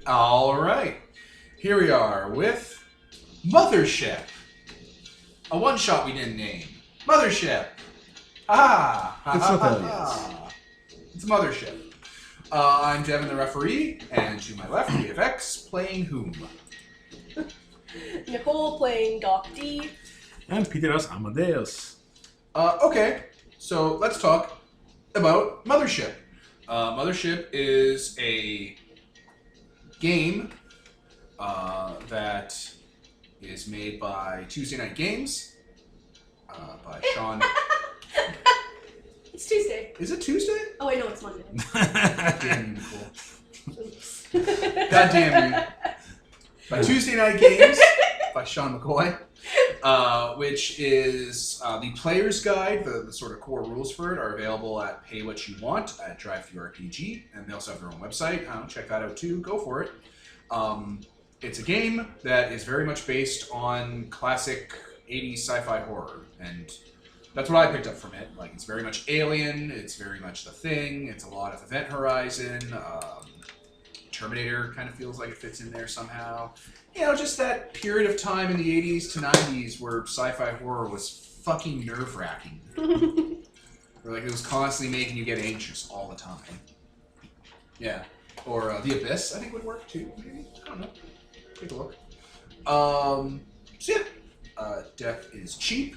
All right, here we are with Mothership, a one-shot we didn't name. Mothership. Ah, It's not aliens. It's Mothership. I'm Devin, the referee, and to my left we have X playing whom? Nicole playing Doc D. And Peteros Amadeus. Okay, so let's talk about Mothership. Mothership is a game that is made by Tuesday Night Games by Sean. It's Tuesday. Is it Tuesday? Oh wait, no, it's Monday. Damn you, Nicole. God damn you. By Tuesday Night Games by Sean McCoy, which is the player's guide. The sort of core rules for it are available at Pay What You Want at TTRPG, and they also have their own website. Check that out too. Go for it. It's a game that is very much based on classic 80s sci-fi horror, and that's what I picked up from it. Like, it's very much Alien, it's very much The Thing, it's a lot of Event Horizon, Terminator kind of feels like it fits in there somehow. You know, just that period of time in the 80s to 90s where sci-fi horror was fucking nerve-wracking. Where, like, it was constantly making you get anxious all the time. Yeah. Or The Abyss, I think would work too, maybe? I don't know. Take a look. So yeah. Death is cheap.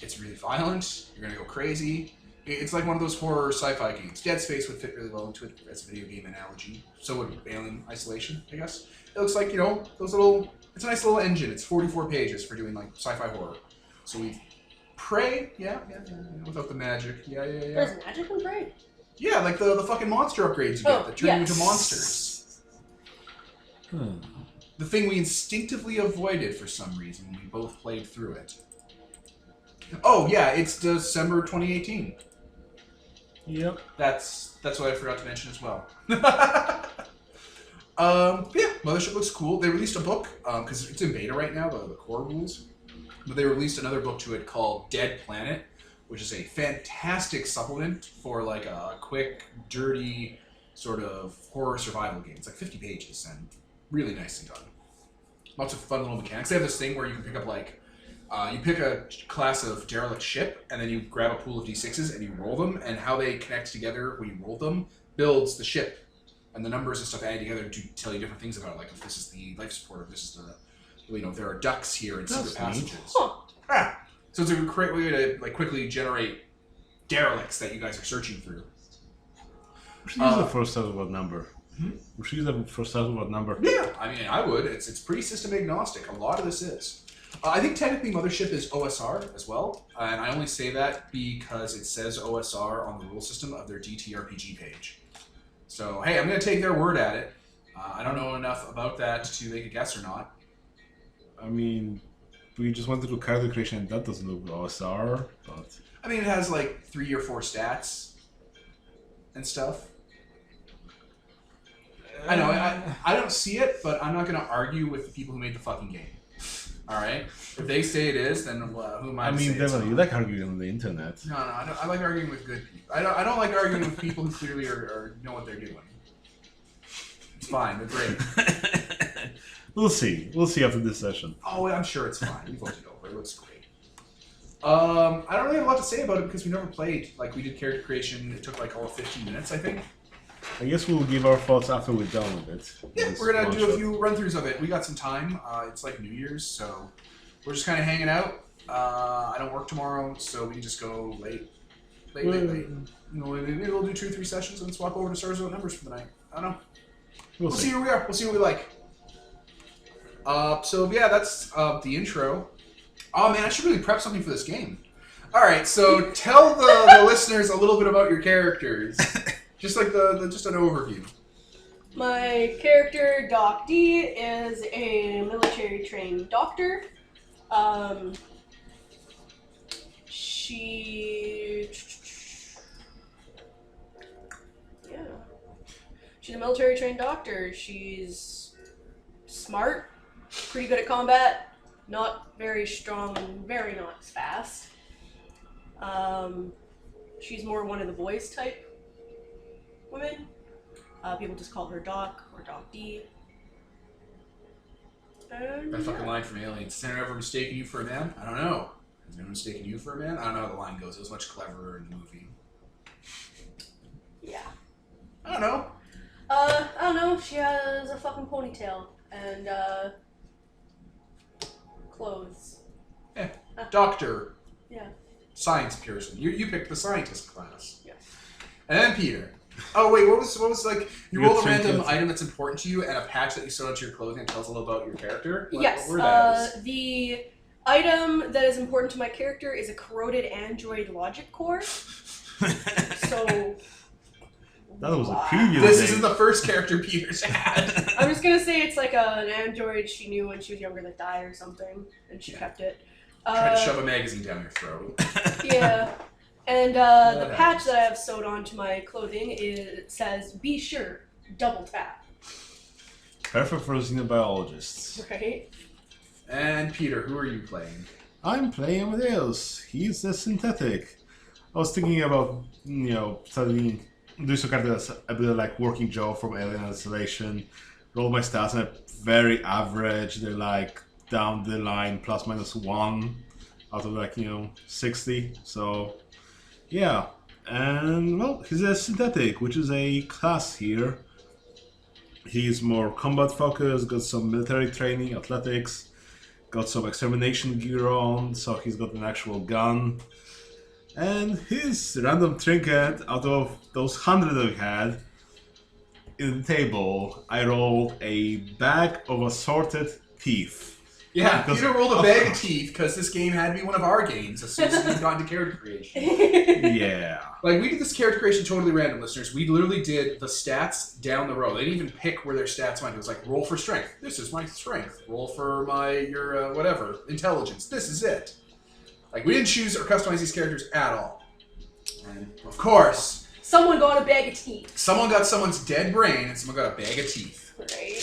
It's really violent. You're gonna go crazy. It's like one of those horror sci-fi games. Dead Space would fit really well into it as a video game analogy. So would Alien Isolation, I guess. It looks like, you know, those little... It's a nice little engine. It's 44 pages for doing, like, sci-fi horror. So we Prey, yeah, without the magic. Yeah. There's magic in Prey? Yeah, like the fucking monster upgrades you get that turn you into monsters. The thing we instinctively avoided for some reason when we both played through it. Oh, yeah, it's December 2018. Yep. That's what I forgot to mention as well. Yeah, Mothership looks cool. They released a book, because it's in beta right now, the core rules. But they released another book to it called Dead Planet, which is a fantastic supplement for like a quick, dirty sort of horror survival game. It's like 50 pages and really nicely done. Lots of fun little mechanics. They have this thing where you can pick up like, you pick a class of derelict ship and then you grab a pool of d6s and you roll them, and how they connect together when you roll them builds the ship. And the numbers and stuff added together to tell you different things about it, like if this is the life support, if this is the, you know, there are ducts here and secret passages. Huh. Yeah. So it's a great way to like quickly generate derelicts that you guys are searching through. We should use the first alphabet number. Hmm? We should use the first alphabet number. Yeah, I mean, I would. It's pretty system agnostic. A lot of this is. I think technically Mothership is OSR as well, and I only say that because it says OSR on the rule system of their TTRPG page. So, hey, I'm going to take their word at it. I don't know enough about that to make a guess or not. I mean, we just went to do character creation and that doesn't look OSR, but... I mean, it has like 3 or 4 stats and stuff. I know, I don't see it, but I'm not going to argue with the people who made the fucking game. Alright? If they say it is, then who am I to say it's Devin, not? you like arguing on the internet. No, I like arguing with good people. I don't like arguing with people who clearly know what they're doing. It's fine, they're great. We'll see. We'll see after this session. Oh, I'm sure it's fine. We've looked it over. It looks great. I don't really have a lot to say about it because we never played. Like, we did character creation. It took like all of 15 minutes, I think. I guess we'll give our thoughts after we're done with it. Yeah, we're going to do a few run-throughs of it. We got some time. It's like New Year's, so we're just kind of hanging out. I don't work tomorrow, so we can just go late. You know, maybe we'll do 2 or 3 sessions and swap over to Stars Without Numbers for the night. I don't know. We'll see where we are. We'll see what we like. So yeah, that's the intro. Oh man, I should really prep something for this game. Alright, so tell the listeners a little bit about your characters. Just like just an overview. My character, Doc D, is a military-trained doctor. She's a military-trained doctor. She's smart, pretty good at combat, not very strong and very not fast. She's more one of the boys type women. People just call her Doc or Doc D. And That fucking line from Alien. Has anyone ever mistaken you for a man? I don't know. Has anyone mistaken you for a man? I don't know how the line goes. It was much cleverer in the movie. Yeah. I don't know. I don't know. She has a fucking ponytail and clothes. Doctor. Yeah. Science person. You picked the scientist class. Yeah. And then Peter. Oh wait, what was like? You roll a random trinkets. item that's important to you, and a patch that you sewed onto your clothing and tells a little about your character. Yes. What were those? The item that is important to my character is a corroded android logic core. So. That was a Wow. previous This day. isn't the first character Peter's had. I'm just gonna say it's like an android she knew when she was younger that died or something, and she kept it. Tried to shove a magazine down your throat. Yeah. And the patch that I have sewed onto my clothing says, "Be sure, double tap." Perfect for xenobiologists. Right? And Peter, who are you playing? I'm playing Amadeus. He's a synthetic. I was thinking about, studying, do some kind of a bit of like working job from Alien Isolation. Roll my stats and they're very average. They're like down the line ±1 out of like 60. So yeah, and well, he's a synthetic, which is a class here. He's more combat focused, got some military training, athletics, got some extermination gear on, so he's got an actual gun. And his random trinket, out of those 100 that we had in the table, I rolled a bag of assorted teeth. Yeah, Because- Peter rolled a bag of teeth because this game had to be one of our games as soon as we got into character creation. Yeah. Like, we did this character creation totally random, listeners. We literally did the stats down the row. They didn't even pick where their stats went. It was like, roll for strength. This is my strength. Roll for your whatever, intelligence. This is it. Like, we didn't choose or customize these characters at all. And, of course, Someone got a bag of teeth. someone got someone's dead brain and someone got a bag of teeth. Right?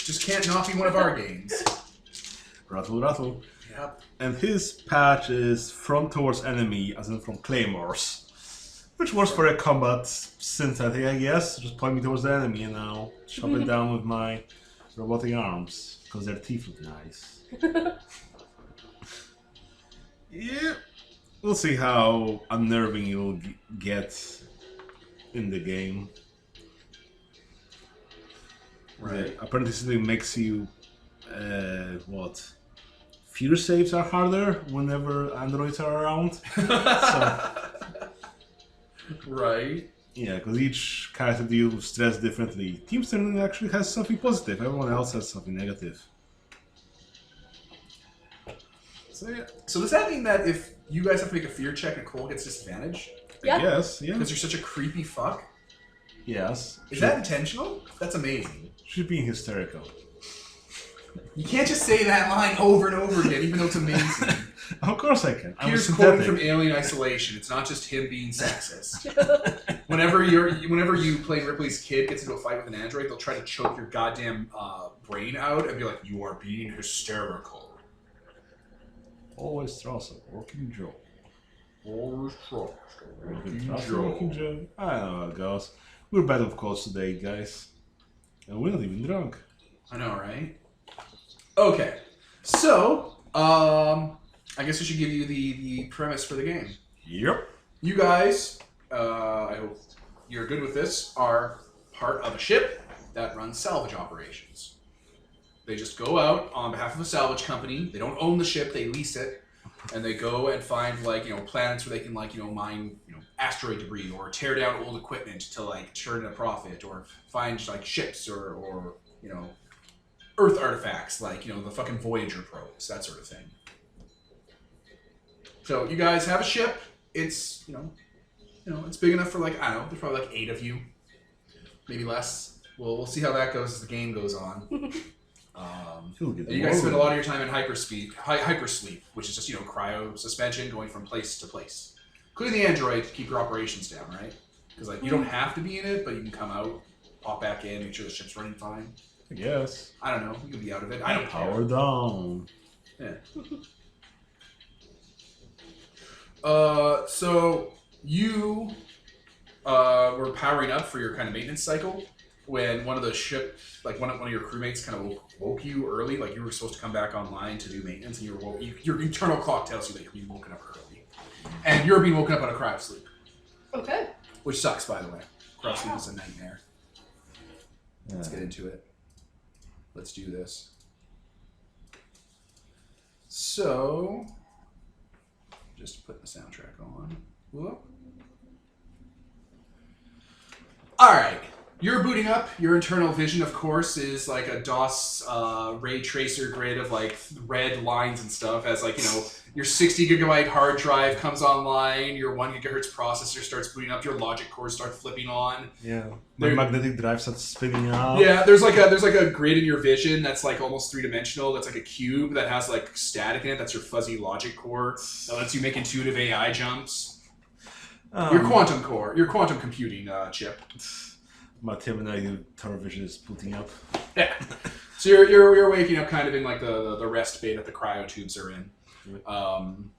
Just can't not be one of our games. Rattle, rattle. Yep. And his patch is front towards enemy, as in from claymores. Which works for a combat synthetic, I guess. Just point me towards the enemy and I'll chop it down with my robotic arms. Because their teeth look nice. Yeah. We'll see how unnerving you'll get in the game. Right. Apparently something makes you... Fear saves are harder whenever androids are around. Right. Yeah, because each character deals with stress differently. Team Sterling actually has something positive, everyone else has something negative. So, yeah. So does that mean that if you guys have to make a fear check and Cole gets disadvantage? Yeah. Yes, yeah. Because you're such a creepy fuck? Yes. Is that intentional? That's amazing. She's being hysterical. You can't just say that line over and over again, even though it's amazing. Of course I can. I'm a Peter's quoting synthetic. from Alien Isolation. It's not just him being sexist. Whenever you play Ripley's kid gets into a fight with an android, they'll try to choke your goddamn brain out and be like, "You are being hysterical." Always trust a working Joe. Always trust a working Trust a Joe. working Joe. I don't know how it goes. We're bad of quotes today, guys. And we're not even drunk. I know, right? Okay, so I guess I should give you the premise for the game. Yep. You guys, I hope you're good with this, are part of a ship that runs salvage operations. They just go out on behalf of a salvage company. They don't own the ship; they lease it, and they go and find planets where they can mine asteroid debris or tear down old equipment to turn a profit, or find ships or Earth artifacts like the fucking Voyager probes, that sort of thing. So you guys have a ship. It's it's big enough for I don't know. There's probably 8 of you, maybe less. We'll see how that goes as the game goes on. You guys spend a lot of your time in hypersleep, which is just cryo suspension, going from place to place, including the android to keep your operations down, right? Because you don't have to be in it, but you can come out, pop back in, make sure the ship's running fine. I guess. I don't know. You can be out of it. I don't care. Power down. Yeah. So you were powering up for your kind of maintenance cycle when one of the one of your crewmates kind of woke you early. Like you were supposed to come back online to do maintenance, and your internal clock tells you that you're being woken up early, and you're being woken up out of cryo sleep. Okay. Which sucks, by the way. Cryo sleep is a nightmare. Let's get into it. Let's do this. So, just put the soundtrack on. Whoop. All right. You're booting up. Your internal vision, of course, is like a DOS ray tracer grid of like red lines and stuff. As like, you know, your 60 gigabyte hard drive comes online, your 1 gigahertz processor starts booting up, your logic cores start flipping on. Yeah. My magnetic drive starts spinning out. Yeah, there's like a grid in your vision that's like almost 3-dimensional. That's like a cube that has like static in it. That's your fuzzy logic core that lets you make intuitive AI jumps. Your quantum core, your quantum computing chip. My terminal tunnel vision is booting up. Yeah. So you're waking up kind of in like the rest bay that the cryo tubes are in. And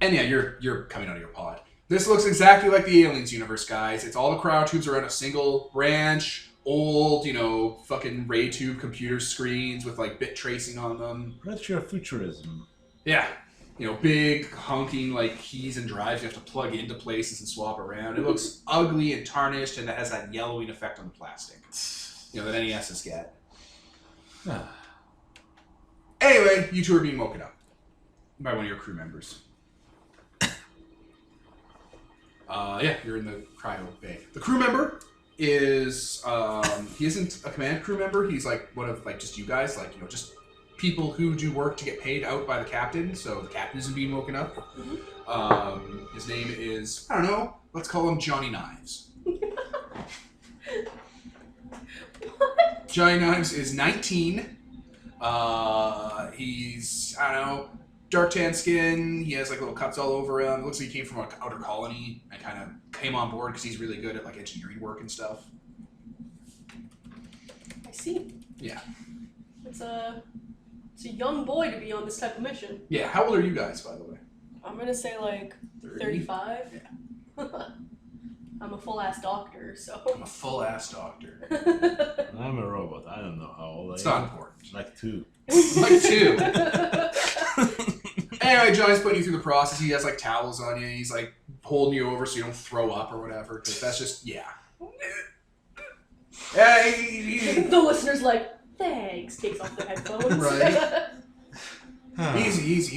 yeah, you're coming out of your pod. This looks exactly like the Aliens universe, guys. It's all the cryo tubes are on a single branch, old, you know, fucking ray tube computer screens with like bit tracing on them. Retro futurism. Yeah. You know, big honking like keys and drives you have to plug into places and swap around. It looks ugly and tarnished, and that has that yellowing effect on the plastic. You know, that NESs get. Anyway, you two are being woken up by one of your crew members. Yeah, you're in the cryo bay. The crew member is he isn't a command crew member. He's like one of like just you guys, like, you know, just people who do work to get paid out by the captain. So the captain isn't being woken up. Mm-hmm. His name is, I don't know, let's call him Johnny Knives. What? Johnny Knives is 19. He's, I don't know, dark tan skin. He has like little cuts all over him. It looks like he came from an outer colony and kind of came on board because he's really good at like engineering work and stuff. I see. Yeah. It's a young boy to be on this type of mission. Yeah. How old are you guys, by the way? I'm gonna say like 35. Yeah. I'm a full-ass doctor, so. I'm a full-ass doctor. I'm a robot. I don't know how old I am. It's not important. Like 2. Like 2. Anyway, Johnny's putting you through the process. He has like towels on you. He's like holding you over so you don't throw up or whatever. Because that's just, yeah. The listener's like, thanks. Takes off the headphones. Right. Easy.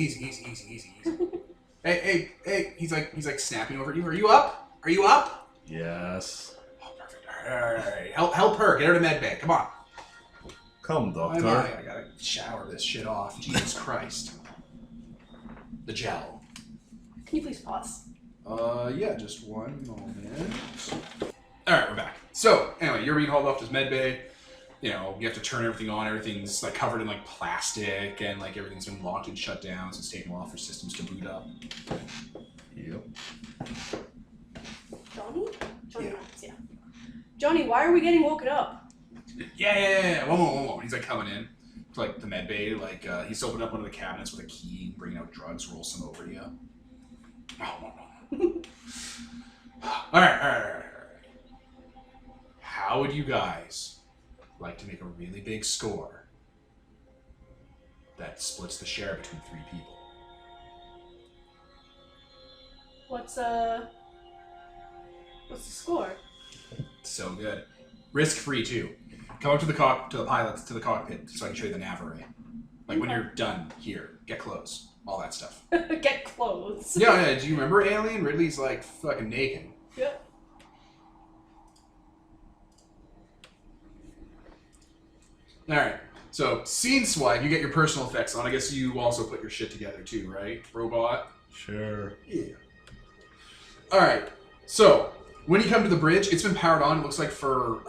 Hey. He's like snapping over at you. Are you up? Are you up? Yes. Oh, perfect. All right. Help her. Get her to med bay. Come on. Come, doctor. I gotta shower this shit off. Jesus Christ. The gel. Can you please pause? Yeah, just one moment. Alright, we're back. So, anyway, you're being hauled off to this med bay. You know, you have to turn everything on. Everything's like covered in like plastic, and like everything's been locked and shut down, so it's taking a while for systems to boot up. Yep. Johnny? Yeah. Yeah. Johnny, why are we getting woken up? Yeah. One moment. He's like coming in to like the med bay. Like he's opened up one of the cabinets with a key, bringing out drugs, roll some over to you. All right. How would you guys like to make a really big score that splits the share between 3 people? What's the score? So good. Risk-free too. Come up to the cockpit so I can show you the nav array. Like when you're done here, get close, all that stuff. Get clothes. Yeah. Do you remember Alien? Ridley's like fucking naked. Yep. All right. So scene swipe, you get your personal effects on. I guess you also put your shit together too, right? Robot. Sure. Yeah. All right. So when you come to the bridge, it's been powered on. It looks like for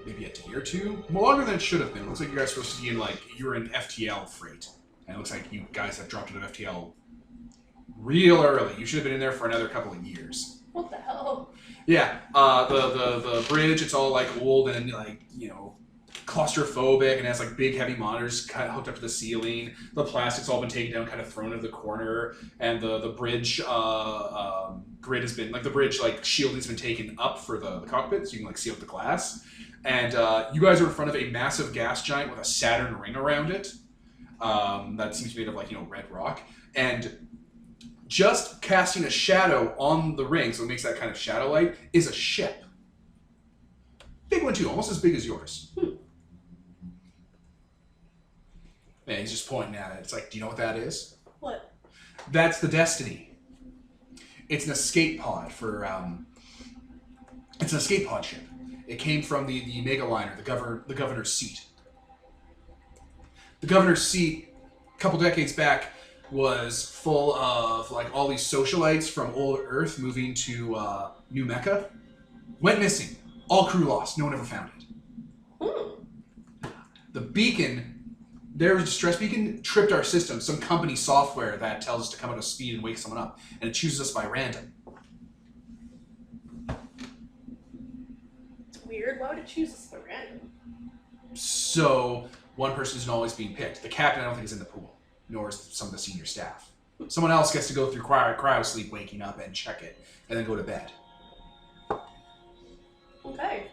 maybe a day or 2, more longer than it should have been. It looks like you guys are supposed to be in like you're in FTL freight, and it looks like you guys have dropped into FTL real early. You should have been in there for another couple of years. What the hell? Yeah. The bridge, it's all like old and like, you know, claustrophobic and has like big heavy monitors kind of hooked up to the ceiling. The plastic's all been taken down, kind of thrown into the corner, and the bridge grid has been like the bridge like shielding has been taken up for the cockpit, so you can like see out the glass. And you guys are in front of a massive gas giant with a Saturn ring around it. That seems to be made of like red rock, and just casting a shadow on the ring, so it makes that kind of shadow light, is a ship. Big one too, almost as big as yours. And he's just pointing at it. It's like, do you know what that is? What? That's the Destiny. It's an escape pod for. It's an escape pod ship. It came from the mega liner, the governor's seat. The governor's seat, a couple decades back, was full of like all these socialites from old Earth moving to New Mecca. Went missing. All crew lost. No one ever found it. The beacon. Their distress beacon tripped our system, some company software that tells us to come out of speed and wake someone up, and it chooses us by random. It's weird. Why would it choose us by random? So, one person isn't always being picked. The captain, I don't think, is in the pool, nor is some of the senior staff. Someone else gets to go through cryo sleep, waking up, and check it, and then go to bed. Okay,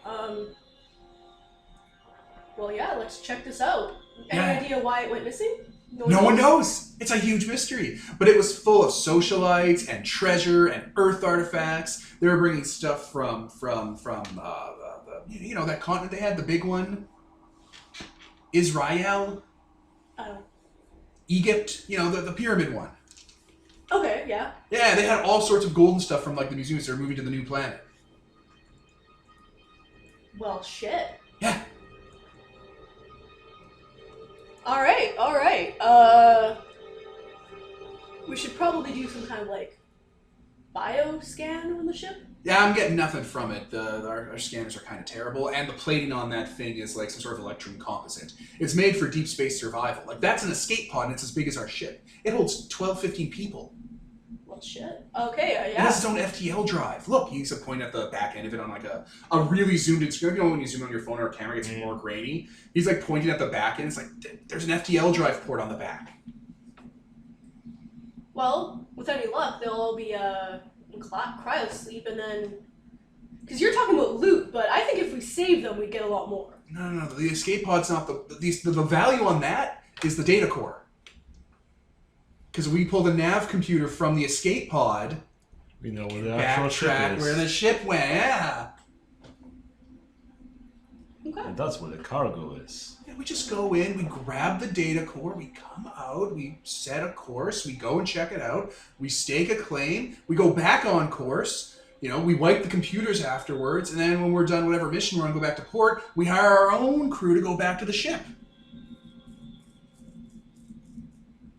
well, yeah, let's check this out. Any Yeah. idea why it went missing? No one knows. It's a huge mystery. But it was full of socialites and treasure and Earth artifacts. They were bringing stuff from that continent they had, the big one, Israel, Egypt. The pyramid one. Okay, yeah. Yeah, they had all sorts of golden stuff from like the museums. They were moving to the new planet. Well, shit. Yeah. All right. We should probably do some kind of like bio scan on the ship. Yeah, I'm getting nothing from it. Our scanners are kind of terrible, and the plating on that thing is like some sort of electrum composite. It's made for deep space survival. Like, that's an escape pod, and it's as big as our ship. It holds 12, 15 people. Well, shit. Okay, It yeah. has its own FTL drive. Look, you used to point at the back end of it on like a really zoomed in screen. You know when you zoom on your phone or a camera, it gets more grainy. He's like pointing at the back end. It's like, there's an FTL drive port on the back. Well, with any luck, they'll all be in cryo sleep, and then... Because you're talking about loot, but I think if we save them, we'd get a lot more. No. The escape pod's not the value on that is the data core. Because we pull the nav computer from the escape pod. We know where the actual ship Backtrack is. where the ship went. Yeah. Okay. And that's where the cargo is. Yeah, we just go in, we grab the data core, we come out, we set a course, we go and check it out, we stake a claim, we go back on course, we wipe the computers afterwards, and then when we're done whatever mission we're on, go back to port, we hire our own crew to go back to the ship.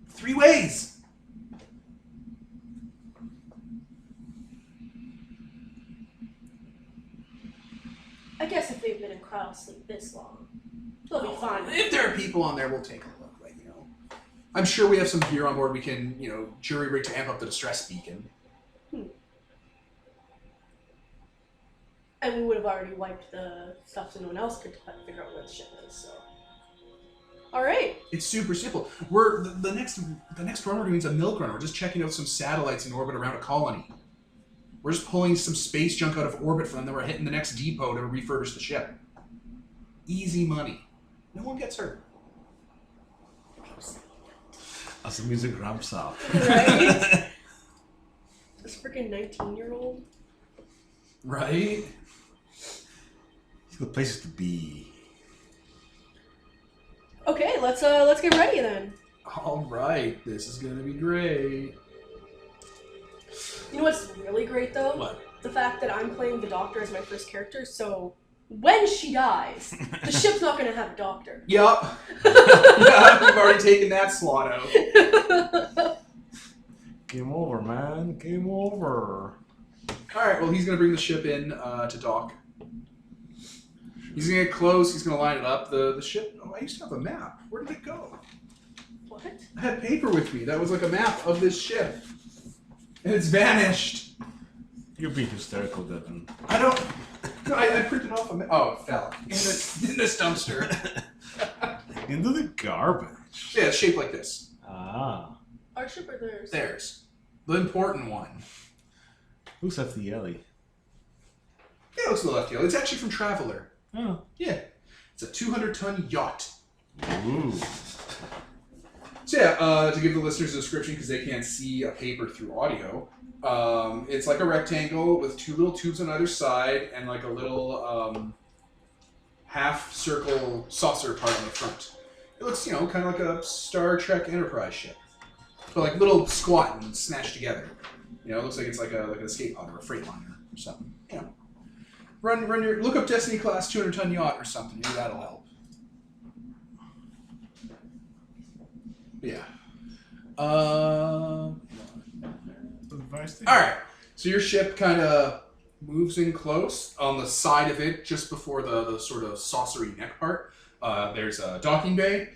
3 ways. I guess if they've been in cryo sleep this long, they'll be fine. If there are people on there, we'll take a look. I'm sure we have some gear on board we can, jury rig to amp up the distress beacon. And we would have already wiped the stuff so no one else could figure out where the ship is, so... Alright. It's super simple. We're the next run we're doing is a milk run. We're just checking out some satellites in orbit around a colony. We're just pulling some space junk out of orbit for them, then we're hitting the next depot to refurbish the ship. Easy money. No one gets hurt. As the music ramps up. Right? This freaking 19-year-old. Right? It's the places to be. Okay, let's get ready then. All right, this is gonna be great. You know what's really great though? What? The fact that I'm playing the Doctor as my first character, so when she dies, the ship's not gonna have a doctor. Yup. Yeah, we've already taken that slot out. Game over, man. Game over. Alright, well, he's going to bring the ship in to dock. He's going to get close, he's going to line it up. The ship... Oh, I used to have a map. Where did it go? What? I had paper with me. That was like a map of this ship. And it's vanished. You're being hysterical, Devin. I don't... I printed off a... Oh, it fell. In this dumpster. Into the garbage. Yeah, it's shaped like this. Ah. Our ship or theirs? Theirs. The important one. Who's at the alley? Yeah, it looks a little FTL. It's actually from Traveler. Oh. Yeah. It's a 200-ton yacht. Ooh. So yeah, to give the listeners a description, because they can't see a paper through audio, it's like a rectangle with two little tubes on either side and like a little half-circle saucer part on the front. It looks, you know, kind of like a Star Trek Enterprise ship, but like little squat and smashed together. You know, it looks like it's like an escape pod or a freight liner or something. You know, look up Destiny class 200-ton yacht or something. Maybe that'll help. Yeah. All right. So your ship kind of moves in close. On the side of it, just before the sort of saucery neck part, there's a docking bay.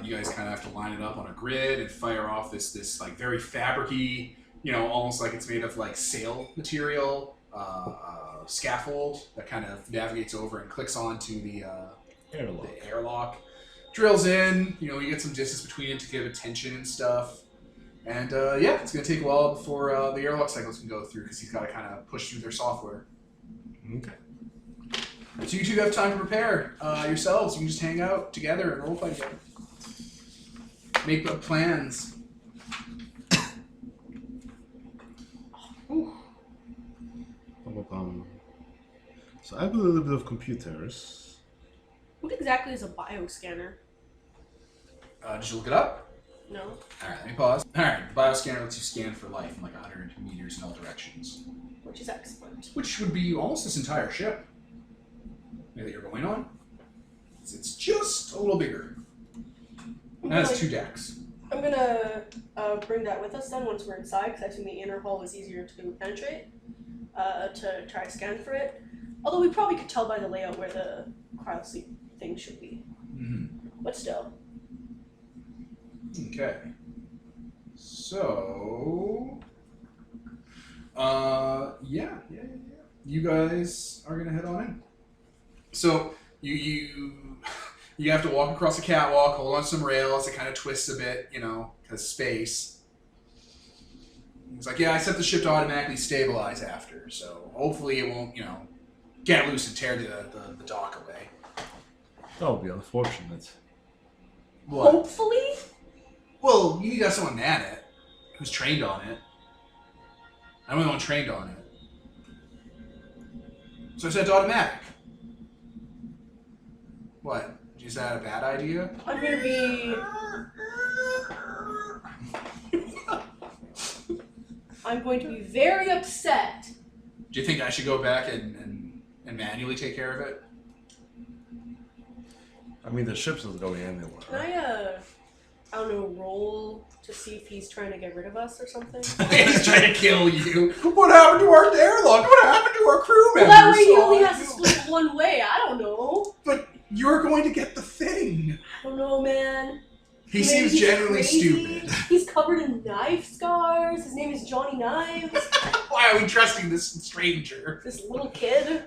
You guys kind of have to line it up on a grid and fire off this like very fabric-y, you know, almost like it's made of like sail material, scaffold that kind of navigates over and clicks onto the airlock. Drills in, you know, you get some distance between it to give it tension and stuff. And yeah, it's going to take a while before the airlock cycles can go through because he's got to kind of push through their software. Okay. So you two have time to prepare yourselves. You can just hang out together and roleplay together. Make up plans. So I have a little bit of computers. What exactly is a bioscanner? Did you look it up? No. Alright, let me pause. Alright, the bioscanner lets you scan for life in like 100 meters in all directions. Which is excellent. Which would be almost this entire ship that you're going on. It's just a little bigger. It has 2 decks. I'm gonna bring that with us then once we're inside, because I assume the inner hull is easier to penetrate, to try to scan for it. Although we probably could tell by the layout where the cryosleep thing should be. Mm-hmm. But still. Okay. So... yeah. You guys are gonna head on in. So, you have to walk across the catwalk, hold on some rails, it kind of twists a bit, you know, because space. It's like, yeah, I set the ship to automatically stabilize after, so hopefully it won't, you know, get loose and tear the dock away. That would be unfortunate. What? Hopefully? Well, you got someone man it, who's trained on it. I'm the one trained on it. So I set it to automatic. What? Is that a bad idea? I'm gonna be... I'm going to be very upset. Do you think I should go back and manually take care of it? I mean, the ship's not going anywhere. Can I don't know, roll to see if he's trying to get rid of us or something? He's trying to kill you. What happened to our airlock? What happened to our crew Well, members? that way he only has to split one way. I don't know. But you're going to get the thing. I don't know, man. He Maybe seems he's genuinely crazy. stupid. He's covered in knife scars. His name is Johnny Knives. Why are we trusting this stranger? This little kid.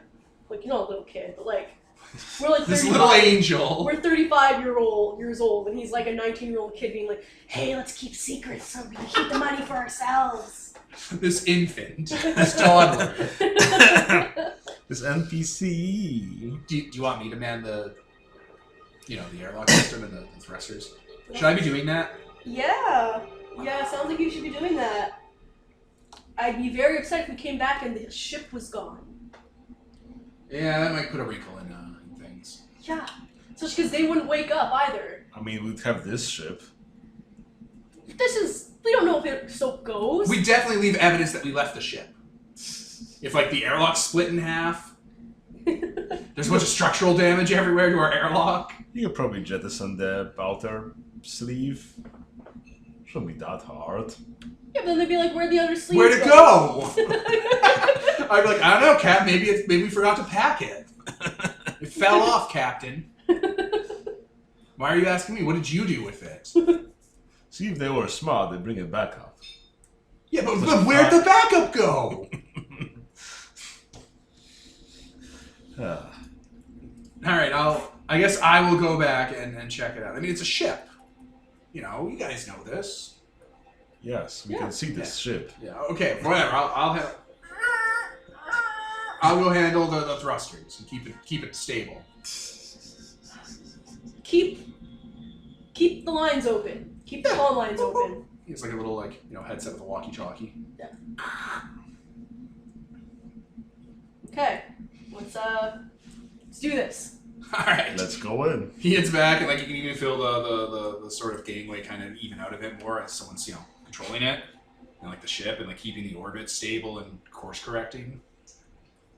Like, you're not a little kid, but like, we're like 35. This little angel. We're 35-years old, and he's like a 19-year-old kid being like, hey, let's keep secrets so we can keep the money for ourselves. This infant. This toddler. This NPC. Do you want me to man the airlock system and the thrusters? Should I be doing that? Yeah, sounds like you should be doing that. I'd be very upset if we came back and the ship was gone. Yeah, that might put a wrinkle in things. Yeah, especially because they wouldn't wake up either. I mean, we'd have this ship. We don't know if it so goes. We definitely leave evidence that we left the ship. If, like, the airlock split in half, there's a bunch of structural damage everywhere to our airlock. You could probably jettison the outer sleeve. Shouldn't be that hard. Yeah, but then they'd be like, where'd the other sleeves Where'd it go? I'd be like, I don't know, Cap. Maybe we forgot to pack it. It fell off, Captain. Why are you asking me? What did you do with it? See, if they were smart, they'd bring it back up. Yeah, but where'd the backup go? Ah, All right, I guess I will go back and check it out. I mean, it's a ship. You know, you guys know this. yes, we Yeah. can see this ship. Yeah. Okay. Whatever. I'll go handle the thrusters and keep it stable. Keep the lines open. Keep the phone lines open. It's like a little headset with a walkie-talkie. Yeah. Okay. Let's do this. All right. Let's go in. He heads back, and you can even feel the sort of gangway kind of even out a bit more as someone's controlling it, and the ship and keeping the orbit stable and course correcting.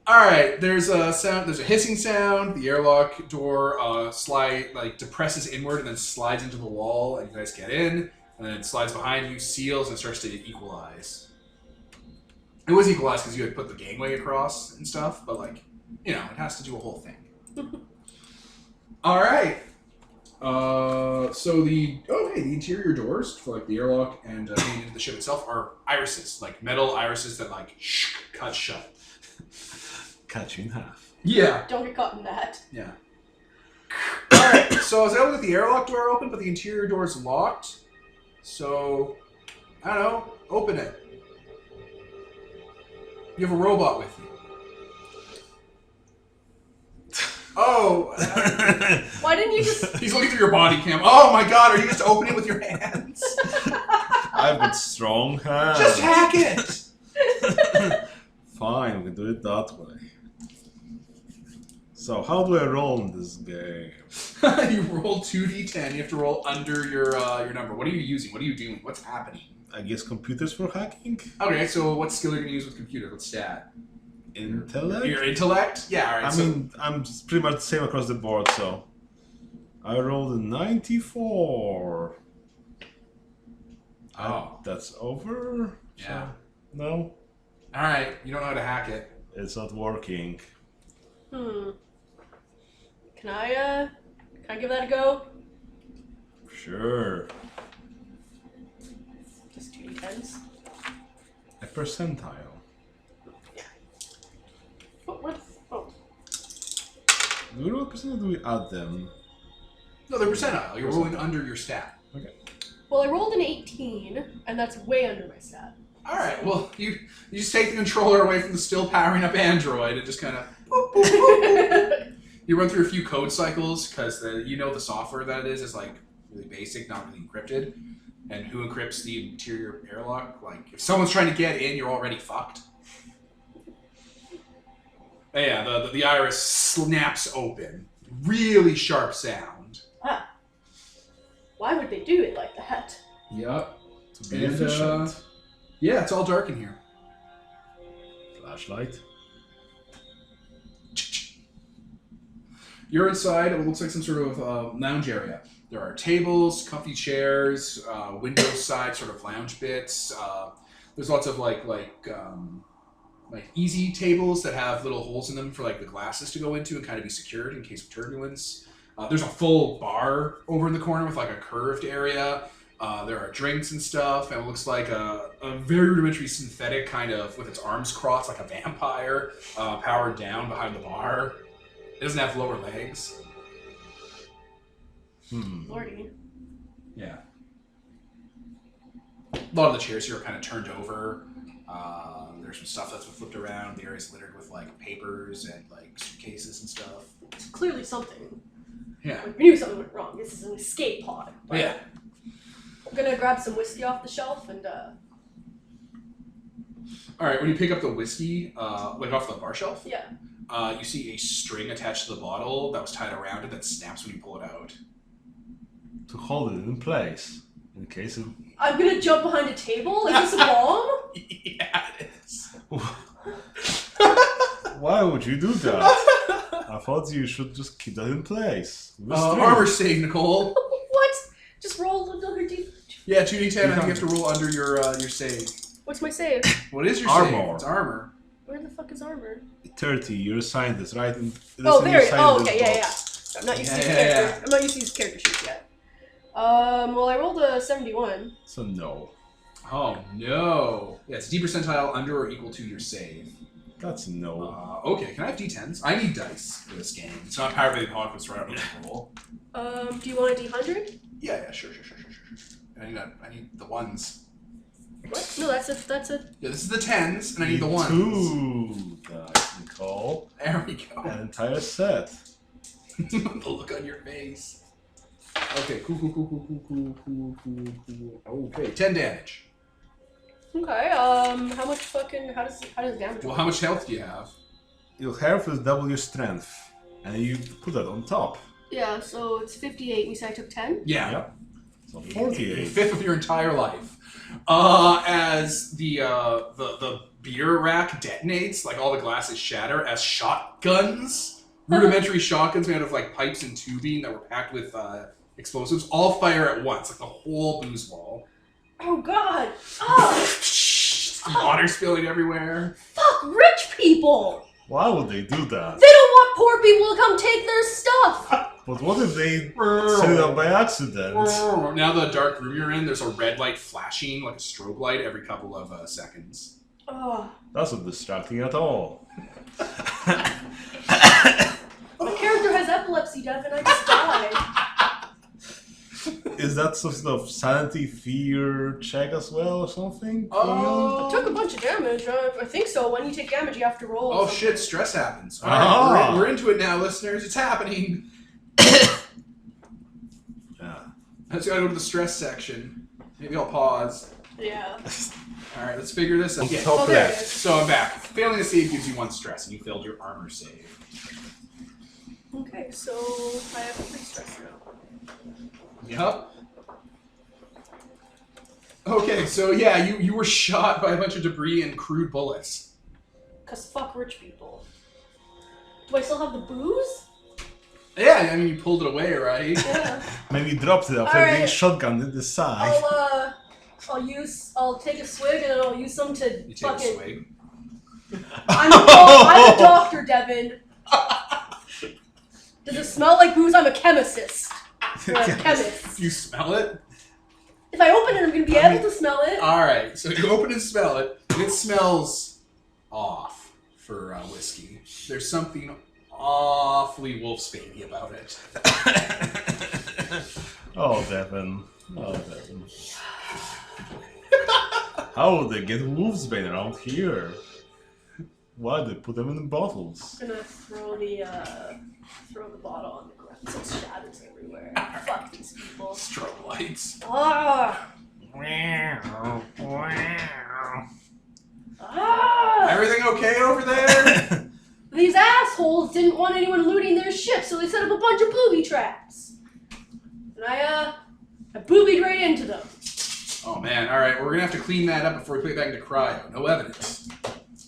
All right, there's a sound. There's a hissing sound. The airlock door depresses inward and then slides into the wall, and you guys get in. And then it slides behind you, seals, and starts to equalize. It was equalized because you had put the gangway across and stuff, but it has to do a whole thing. All right. So the interior doors for the airlock and getting into the ship itself are irises, metal irises that cut shut. Cut you in half. Yeah. Don't get caught in that. Yeah. All right. So I was able to get the airlock door open, but the interior door is locked. So I don't know. Open it. You have a robot with you. Oh. Why didn't you just... He's looking through your body cam. Oh my god, are you just opening it with your hands? I've got strong hands. Just hack it! Fine, we can do it that way. So, how do I roll in this game? You roll 2d10. You have to roll under your number. What are you using? What are you doing? What's happening? I guess computers for hacking? Okay, so what skill are you going to use with computer? What stat? Intellect? Your intellect? Yeah, alright. I mean, I'm pretty much the same across the board, so... I rolled a 94. Oh. That's over? Yeah. So, no? Alright, you don't know how to hack it. It's not working. Can I give that a go? Sure. Just 2d10s. A percentile. Oh. Do we roll a percentile or do we add them? No, they're percentile. You're rolling under your stat. Okay. Well, I rolled an 18, and that's way under my stat. Alright, well, you just take the controller away from the still powering up Android and just kind of... You run through a few code cycles, because the software that it is really basic, not really encrypted. And who encrypts the interior airlock? If someone's trying to get in, you're already fucked. And yeah, the iris snaps open. Really sharp sound. Ah. Why would they do it like that? Yep. To be efficient. Yeah, it's all dark in here. Flashlight. You're inside of what looks like some sort of lounge area. There are tables, comfy chairs, window side sort of lounge bits. There's lots of easy tables that have little holes in them for the glasses to go into and kind of be secured in case of turbulence. There's a full bar over in the corner with a curved area. There are drinks and stuff, and it looks like a very rudimentary synthetic kind of with its arms crossed like a vampire, powered down behind the bar. It doesn't have lower legs. Lordy. Yeah. A lot of the chairs here are kind of turned over. There's some stuff that's been flipped around. The area's littered with papers and suitcases and stuff. It's clearly something. Yeah. We knew something went wrong. This is an escape pod. Yeah. I'm gonna grab some whiskey off the shelf and Alright, when you pick up the whiskey, off the bar shelf, yeah. You see a string attached to the bottle that was tied around it that snaps when you pull it out. To hold it in place. In case of... I'm gonna jump behind a table? Is this a bomb? Yeah, it is. Why would you do that? I thought you should just keep that in place. Armor save, Nicole. What? Just roll another d... Yeah, 2d10, I think you have to roll under your save. What's my save? What is your Armor. save? It's armor. Where the fuck is armor? 30, you're a scientist, right? Oh, there it is. Oh, okay, yeah. I'm not used to these Yeah. character. I'm not used to these character sheets yet. Well, I rolled a 71. So no. Oh, no. Yeah, it's D percentile under or equal to your save. That's a no. Okay, can I have D10s? I need dice for this game. It's not Power of the Apocalypse right on the roll. Do you want a D100? Yeah, sure. I need the ones. What? No, that's a. Yeah, this is the 10s, and I need the ones. 2 dice, Nicole. There we go. An entire set. The look on your face. Okay, cool. Okay, 10 damage. Okay. How much fucking? How does damage? Well, how much health do you have? Your health is double your strength, and you put that on top. Yeah, so it's 58. You said I took 10. Yeah. Yep. So A 48. fifth of your entire life. As the beer rack detonates, like all the glasses shatter as shotguns, rudimentary shotguns made out of like pipes and tubing that were packed with explosives, all fire at once, like the whole booze wall. Oh God! Oh, Water spilling everywhere. fuck rich people! Why would they do that? They don't want poor people to come take their stuff. But what if they set it up by accident? Now the dark room you're in, there's a red light flashing like a strobe light every couple of seconds. Oh. That's not distracting at all. My character has epilepsy, Devin. I just died. Is that some sort of sanity fear check as well or something? I took a bunch of damage. I think so. When you take damage, you have to roll. Oh something. shit, stress happens. Alright, we're into it now, listeners. It's happening. Yeah. Let's go to the stress section. Maybe I'll pause. Yeah. Alright, let's figure this out. Okay. Oh, there it is. So I'm back. Failing a save gives you 1 stress, and you failed your armor save. Okay, so I have 3 stress now. Yup. Okay, so yeah, you were shot by a bunch of debris and crude bullets. Cause fuck rich people. Do I still have the booze? Yeah, I mean, you pulled it away, right? Yeah. Maybe you dropped it after Alright. being shotgunned in the side. I'll take a swig and then I'll use some to You take a fucking. swig. I'm a doctor, Devin. Does it smell like booze? I'm a chemist. I'm a chemist. You smell it? If I open it, I'm gonna be able to smell it. Alright, so you open and smell it, and it smells off for whiskey. There's something awfully wolf's baby about it. Oh, Devin. Oh, Devin. How would they get wolfsbane around here? Why did they put them in the bottles? I'm gonna throw the bottle on the ground so it shatters everywhere. Fuck these people. Strobe lights. Ah! Everything okay over there? These assholes didn't want anyone looting their ship, so they set up a bunch of booby traps. And I boobied right into them. Oh man, alright, we're gonna have to clean that up before we put it back into cryo. No evidence.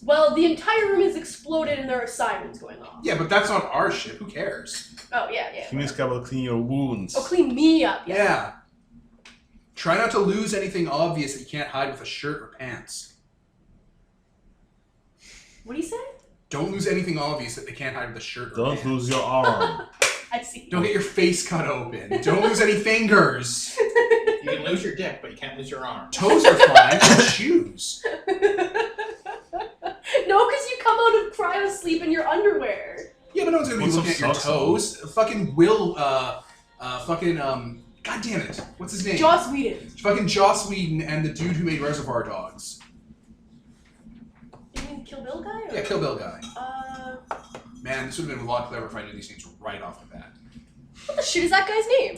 Well, the entire room has exploded and there are sirens going off. Yeah, but that's on our ship. Who cares? Oh, yeah. You means to clean your wounds. Oh, clean me up, yeah. Yeah. Try not to lose anything obvious that you can't hide with a shirt or pants. What do you say? Don't lose anything obvious that they can't hide with a shirt or Don't pants. lose your arm. I see. Don't get your face cut open. Don't lose any fingers. You can lose your dick, but you can't lose your arm. Toes are fine. Just shoes. No, because you come out of cryo sleep in your underwear. Yeah, but no one's gonna be Put some looking at your socks on. toes. Fucking Will, God damn it. What's his name? Joss Whedon. Fucking Joss Whedon and the dude who made Reservoir Dogs. You mean Kill Bill guy? Or? Yeah, Kill Bill guy. Man, Man, this would have been a lot clever if I knew these names right off the bat. what the shit is that guy's name?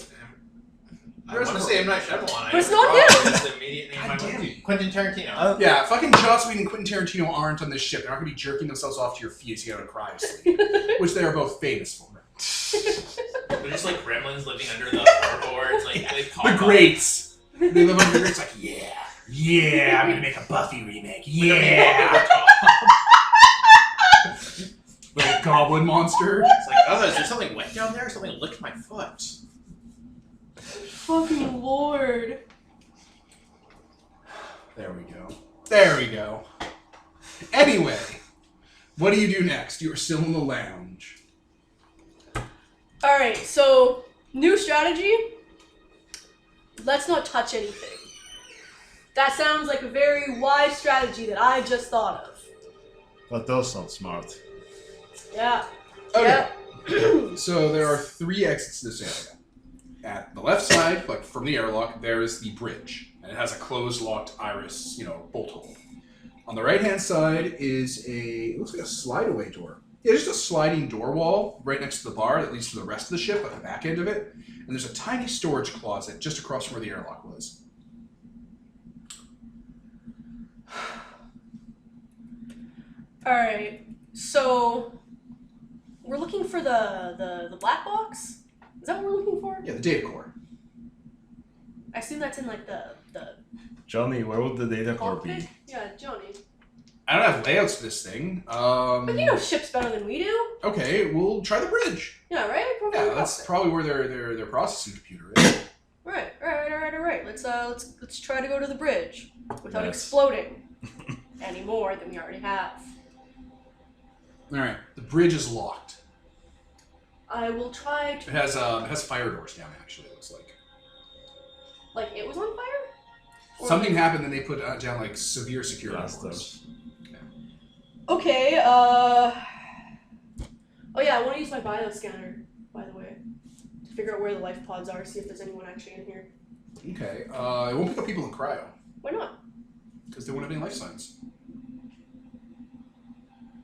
I want to say M. Night Shyamalan. But it's not him. It's the immediate name I God went damn to. it. Quentin Tarantino. Yeah, fucking Joss Whedon and Quentin Tarantino aren't on this ship. They're not going to be jerking themselves off to your feet as you get out of cryo sleep, which they are both famous for. They're just like gremlins living under the floorboards. Like, they pop The up. greats. They live under the grates like, yeah, I'm going to make a Buffy remake. Yeah. Little goblin monster. It's like, oh, is there something wet down there? Something licked my foot. Fucking lord. There we go. There we go. Anyway, what do you do next? You are still in the lounge. Alright, so, new strategy. Let's not touch anything. That sounds like a very wise strategy that I just thought of. That does sound smart. Yeah. Okay. Yeah. So there are 3 exits to this area. At the left side, like from the airlock, there is the bridge, and it has a closed, locked iris, bolt hole. On the right-hand side is it looks like a slide-away door. Yeah, just a sliding door wall right next to the bar that leads to the rest of the ship at the back end of it. And there's a tiny storage closet just across from where the airlock was. Alright. So we're looking for the black box? Is that what we're looking for? Yeah, the data core. I assume that's in like the Johnny, where would the data core cockpit? be? Yeah, Johnny. I don't have layouts for this thing. But you know ships better than we do. Okay, we'll try the bridge. Yeah, right? Probably Yeah, the that's cockpit. probably where their processing computer is. Right. Let's try to go to the bridge without Yes. exploding any more than we already have. Alright, the bridge is locked. I will try to. It has fire doors down, actually, it looks like. Like it was on fire? Or Something like- happened, and they put down, like, severe security Blast doors. doors. Okay, oh yeah, I want to use my bioscanner, by the way, to figure out where the life pods are, see if there's anyone actually in here. Okay, it won't pick up people in cryo, Why not? because they won't have any life signs.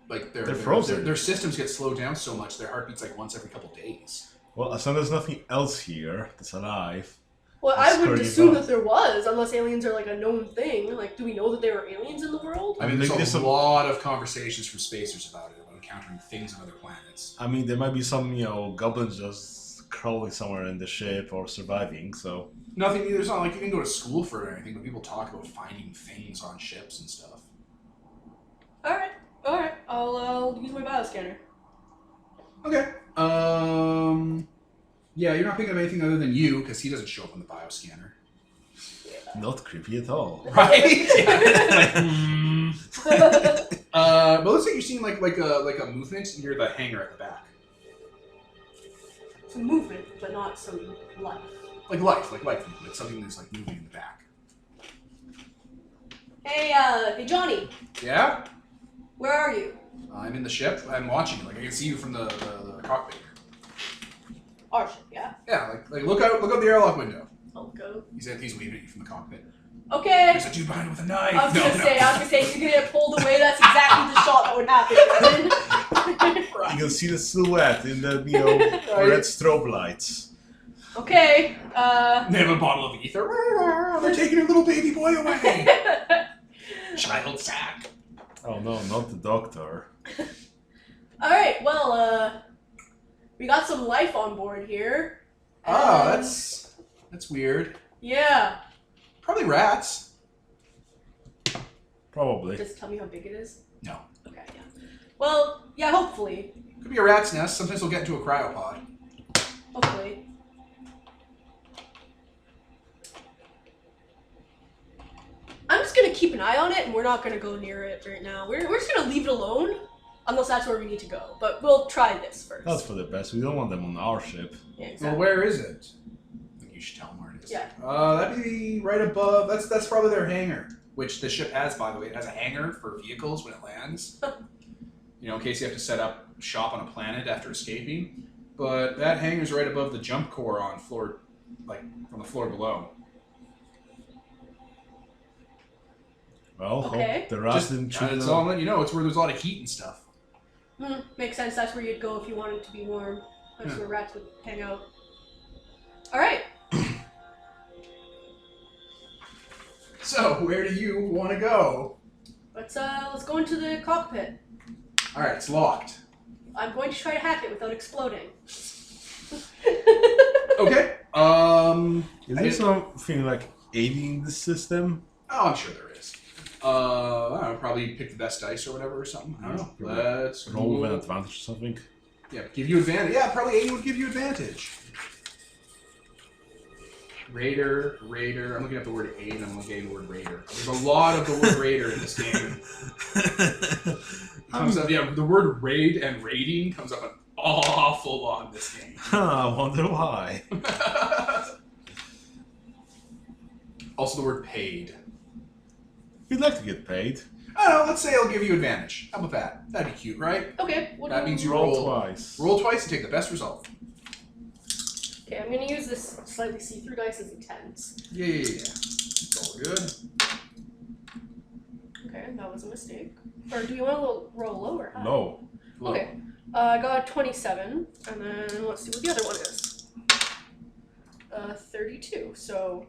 Like, They're frozen. Their systems get slowed down so much, their heart beats like once every couple days. Well, as long as there's nothing else here that's alive. Well, That's I would pretty assume bad. that there was, unless aliens are like a known thing. Like, do we know that there are aliens in the world? I mean, Maybe there's there's a some- lot of conversations from spacers about it, about encountering things on other planets. I mean, there might be some, goblins just crawling somewhere in the ship or surviving, so... Nothing, there's not like you didn't go to school for it or anything, but people talk about finding things on ships and stuff. Alright, I'll use my bioscanner. Okay. Yeah, you're not picking up anything other than you, because he doesn't show up on the bioscanner. Not creepy at all. Right? But it looks like you're seeing like a movement near the hangar at the back. Some movement, but not some life. Like life movement. Something that's like moving in the back. Hey Johnny, Yeah? where are you? I'm in the ship. I'm watching you. Like I can see you from the cockpit here. Our ship, yeah? Yeah, like look out the airlock window. I'll go. He's waving at you from the cockpit. Okay. There's a dude behind him with a knife. I was gonna say, if you're gonna get pulled away, that's exactly the shot that would happen. You can see the silhouette in the, Right. red strobe lights. Okay, They have a bottle of ether. They're taking your little baby boy away. Child sack. Oh no, not the doctor. Alright, well, we got some life on board here. Oh, And- that's weird. Yeah. Probably rats. Probably. Does it tell me how big it is? No. Okay, yeah. Well, yeah, hopefully. Could be a rat's nest. Sometimes they'll get into a cryopod. Hopefully. I'm just gonna keep an eye on it, and we're not gonna go near it right now. We're just gonna leave it alone, unless that's where we need to go. But we'll try this first. That's for the best. We don't want them on our ship. Yeah, Well, exactly. where is it? I think you should tell them where it is. Yeah. That'd be right above. That's probably their hangar, which the ship has, by the way. It has a hangar for vehicles when it lands. In case you have to set up shop on a planet after escaping. But that hangar's right above the jump core on floor, from the floor below. Well, Okay. hope the rats didn't chew It's them. all letting you know. It's where there's a lot of heat and stuff. Makes sense. That's where you'd go if you wanted to be warm. That's Yeah. where rats would hang out. All right. So, where do you want to go? Let's go into the cockpit. All right, it's locked. I'm going to try to hack it without exploding. Okay. Is there something like aiding the system? Oh, I'm sure there is. I don't know, probably pick the best dice or whatever or something. I don't know. Let's Roll with an advantage or something? Yeah, give you advantage. Yeah, probably 80 would give you advantage. Raider. I'm looking up the word aid and I'm looking at the word raider. There's a lot of the word raider in this game. It comes up, the word raid and raiding comes up an awful lot in this game. I wonder why. Also the word paid. You'd like to get paid. I don't know, let's say I'll give you advantage. How about that? That'd be cute, right? Okay. That means you Roll twice. Roll twice and take the best result. Okay, I'm gonna use this slightly see-through dice as a 10s. Yeah. It's all good. Okay, that was a mistake. Or do you want to roll lower? High? Low. Okay. I got a 27, and then let's see what the other one is. 32. So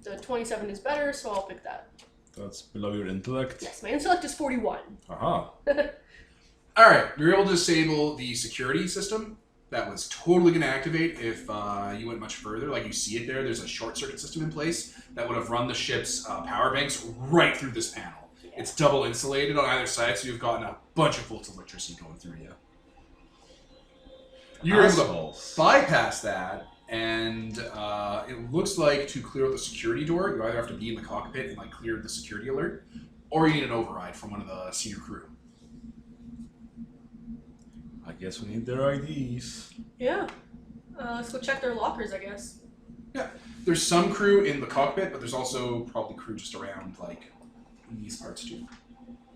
the 27 is better, so I'll pick that. That's below your intellect. Yes, my intellect is 41. Aha. Alright, you're able to disable the security system. That was totally going to activate if you went much further. Like you see it there, there's a short circuit system in place that would have run the ship's power banks right through this panel. Yeah. It's double insulated on either side, so you've gotten a bunch of volts of electricity going through you. You're able to bypass that, and it looks like to clear out the security door, you either have to be in the cockpit and like clear the security alert, or you need an override from one of the senior crew. I guess we need their IDs. Yeah. Let's go check their lockers, I guess. Yeah, there's some crew in the cockpit, but there's also probably crew just around, like, in these parts too.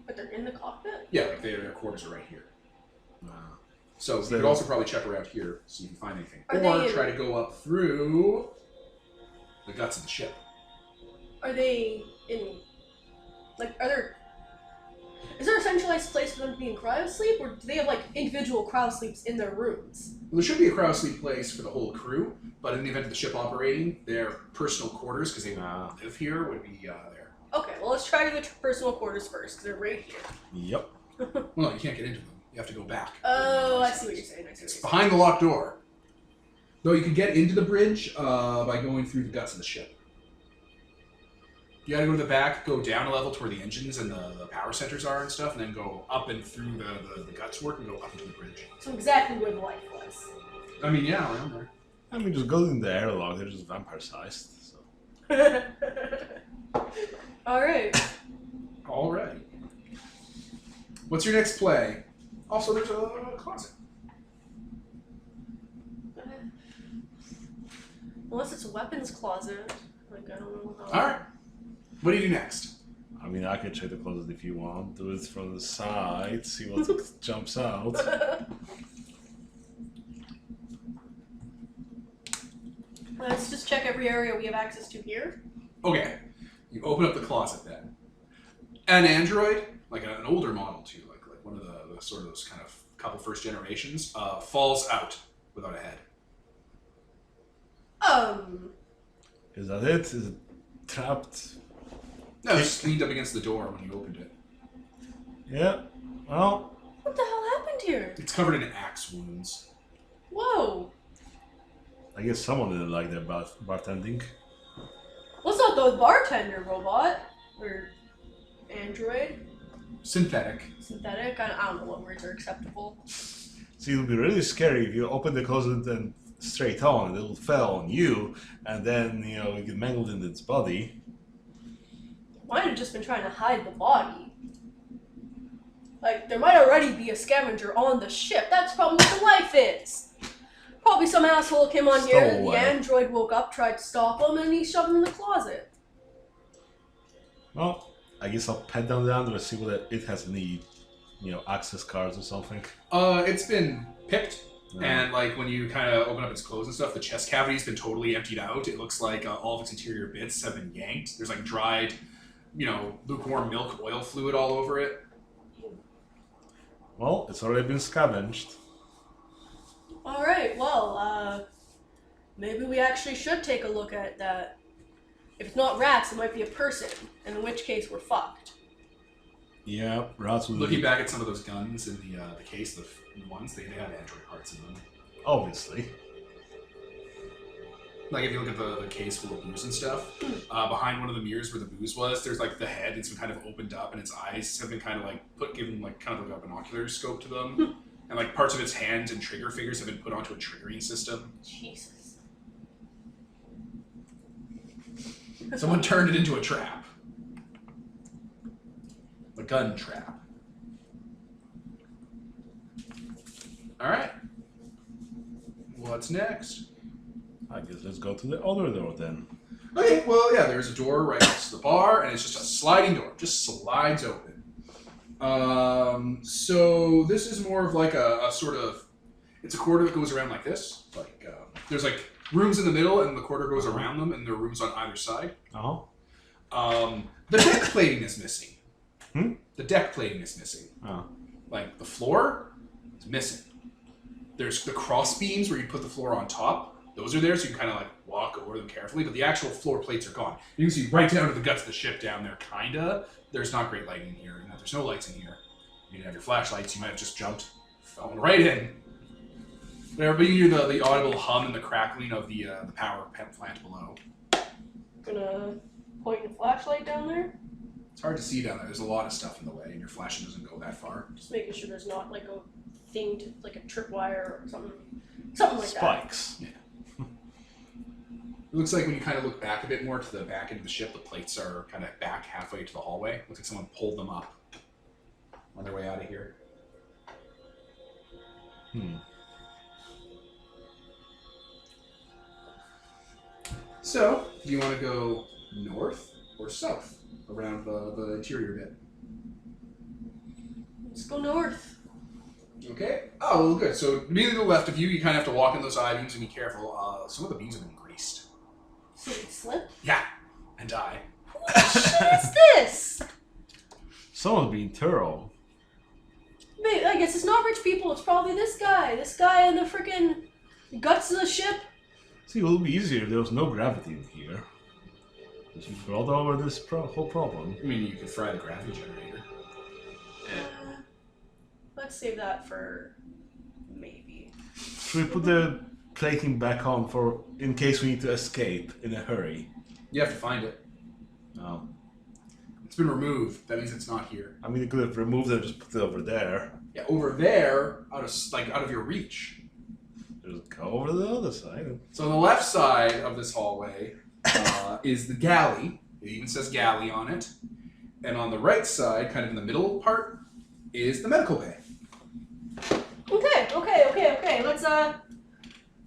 But they're in the cockpit? Yeah, like their quarters are right here. So you So- could also probably check around here, see if you can find anything. Are Or they- try to go up through the guts of the ship. Are they in... Like, are there... Is there a centralized place for them to be in cryosleep, or do they have, like, individual cryosleeps in their rooms? Well, there should be a cryosleep place for the whole crew, but in the event of the ship operating, their personal quarters, because they live here, would be there. Okay, well, let's try the personal quarters first, because they're right here. Yep. Well, no, you can't get into them. You have to go back. Oh, I see what you're saying. It's behind the locked door. Though you can get into the bridge by going through the guts of the ship. You gotta go to the back, go down a level to where the engines and the power centers are and stuff, and then go up and through the guts work and go up into the bridge. So exactly where the light was. I mean, yeah, around there. I mean, just go in the airlock. They're just vampire-sized. So. Alright. Alright. What's your next play? Also, there's a closet. Unless it's a weapons closet. Like, I don't know how... Alright. What do you do next? I mean, I can check the closet if you want. Do it from the side, see what jumps out. Let's just check every area we have access to here. Okay. You open up the closet then. An android, like an older model too, like one of the sort of those kind of couple first generations, falls out without a head. Is that it? Is it trapped? No, it just leaned up against the door when you opened it. Yeah. Well, What the hell happened here? It's covered in axe wounds. Whoa. I guess someone didn't like their bartending. What's not the bartender robot? Or android? Synthetic. Synthetic? I don't know what words are acceptable. See, it would be really scary if you open the closet and straight on, and it'll fall on you, and then, you know, you get mangled in its body. Might have just been trying to hide the body. Like, there might already be a scavenger on the ship. That's probably what the life is. Probably some asshole came on here, the Stowaway. android woke up, tried to stop him, and he shoved him in the closet. Well, I guess I'll pet down the android, see whether it has any, you know, access cards or something. It's been picked, Yeah. and like when you kind of open up its clothes and stuff, the chest cavity's been totally emptied out. It looks like all of its interior bits have been yanked. There's like dried, you know, lukewarm milk oil fluid all over it. Well, it's already been scavenged. Alright, well, maybe we actually should take a look at that. If it's not rats, it might be a person, and in which case we're fucked. Yeah, rats will Looking back at some of those guns in the case, the ones, they have android parts in them. obviously. Like if you look at the case full of booze and stuff, behind one of the mirrors where the booze was, there's like the head. It's been kind of opened up, and its eyes have been kind of like given like kind of like a binocular scope to them, and like parts of its hands and trigger fingers have been put onto a triggering system. Jesus. Someone turned it into a trap, a gun trap. All right, what's next? I guess let's go to the other door then. Okay, well, yeah, there's a door right next to the bar, and it's just a sliding door. Just slides open. So this is more of like a sort of, it's a corridor that goes around like this. Like there's like rooms in the middle, and the corridor goes around them, and there are rooms on either side. Oh. The deck plating is missing. Hmm? The deck plating is missing. Oh. Like the floor is missing. There's the cross beams where you put the floor on top. Those are there, so you can kind of like walk over them carefully. But the actual floor plates are gone. You can see right down to the guts of the ship down there, kinda. There's not great lighting in here. There's no lights in here. You didn't have your flashlights. You might have just jumped, fallen right in. But everybody hear the audible hum and the crackling of the power plant below. Gonna point the flashlight down there. It's hard to see down there. There's a lot of stuff in the way, and your flashing doesn't go that far. Just making sure there's not like a thing to like a tripwire or something like that. Spikes. Yeah. It looks like when you kind of look back a bit more to the back end of the ship, the plates are kind of back halfway to the hallway. Looks like someone pulled them up on their way out of here. So, do you want to go north or south around the interior bit? Let's go north. Okay. Oh, well, good. So, immediately to the left of you, you kind of have to walk in those I-beams and be careful. Some of the beams have been greased. So we slip? Yeah, and die. What shit is this? Someone's being thorough. Wait, I guess it's not rich people, it's probably this guy. This guy in the freaking guts of the ship. See, it would be easier if there was no gravity in here. Because you brought over this whole problem. I mean, you could fry the gravity generator. Let's save that for maybe. Should we put the plating back on for in case we need to escape in a hurry? You have to find it. No. It's been removed. That means it's not here. I mean, you could have removed it and just put it over there. Yeah, over there, out of your reach. Just go over to the other side. So on the left side of this hallway is the galley. It even says galley on it. And on the right side, kind of in the middle part, is the medical bay. Okay.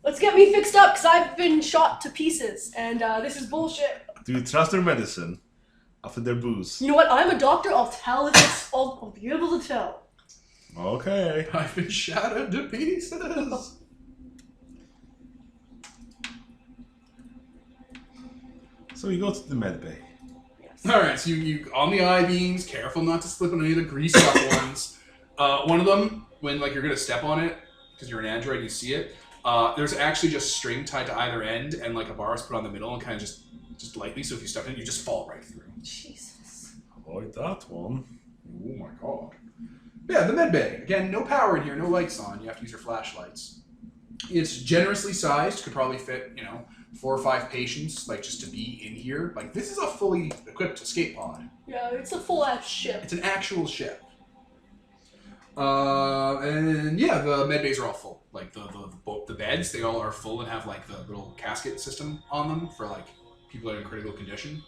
Let's get me fixed up because I've been shot to pieces and this is bullshit. Do you trust their medicine after their booze? You know what? I'm a doctor. I'll tell if it's. I'll be able to tell. Okay. I've been shattered to pieces. So we go to the med bay. Yes. All right, so you on the I-beams, careful not to slip on any of the greased up ones. One of them, when like you're gonna step on it, because you're an android, you see it. There's actually just string tied to either end, and like a bar is put on the middle, and kind of just lightly. So if you step in it, you just fall right through. Jesus. Avoid that one. Oh my god. Yeah, the med bay. Again, no power in here, no lights on. You have to use your flashlights. It's generously sized. Could probably fit, 4 or 5 patients, like just to be in here. Like this is a fully equipped escape pod. Yeah, it's a full ass ship. It's an actual ship. And yeah, the med bays are all full. Like the beds, they all are full and have like the little casket system on them for like people that are in critical condition.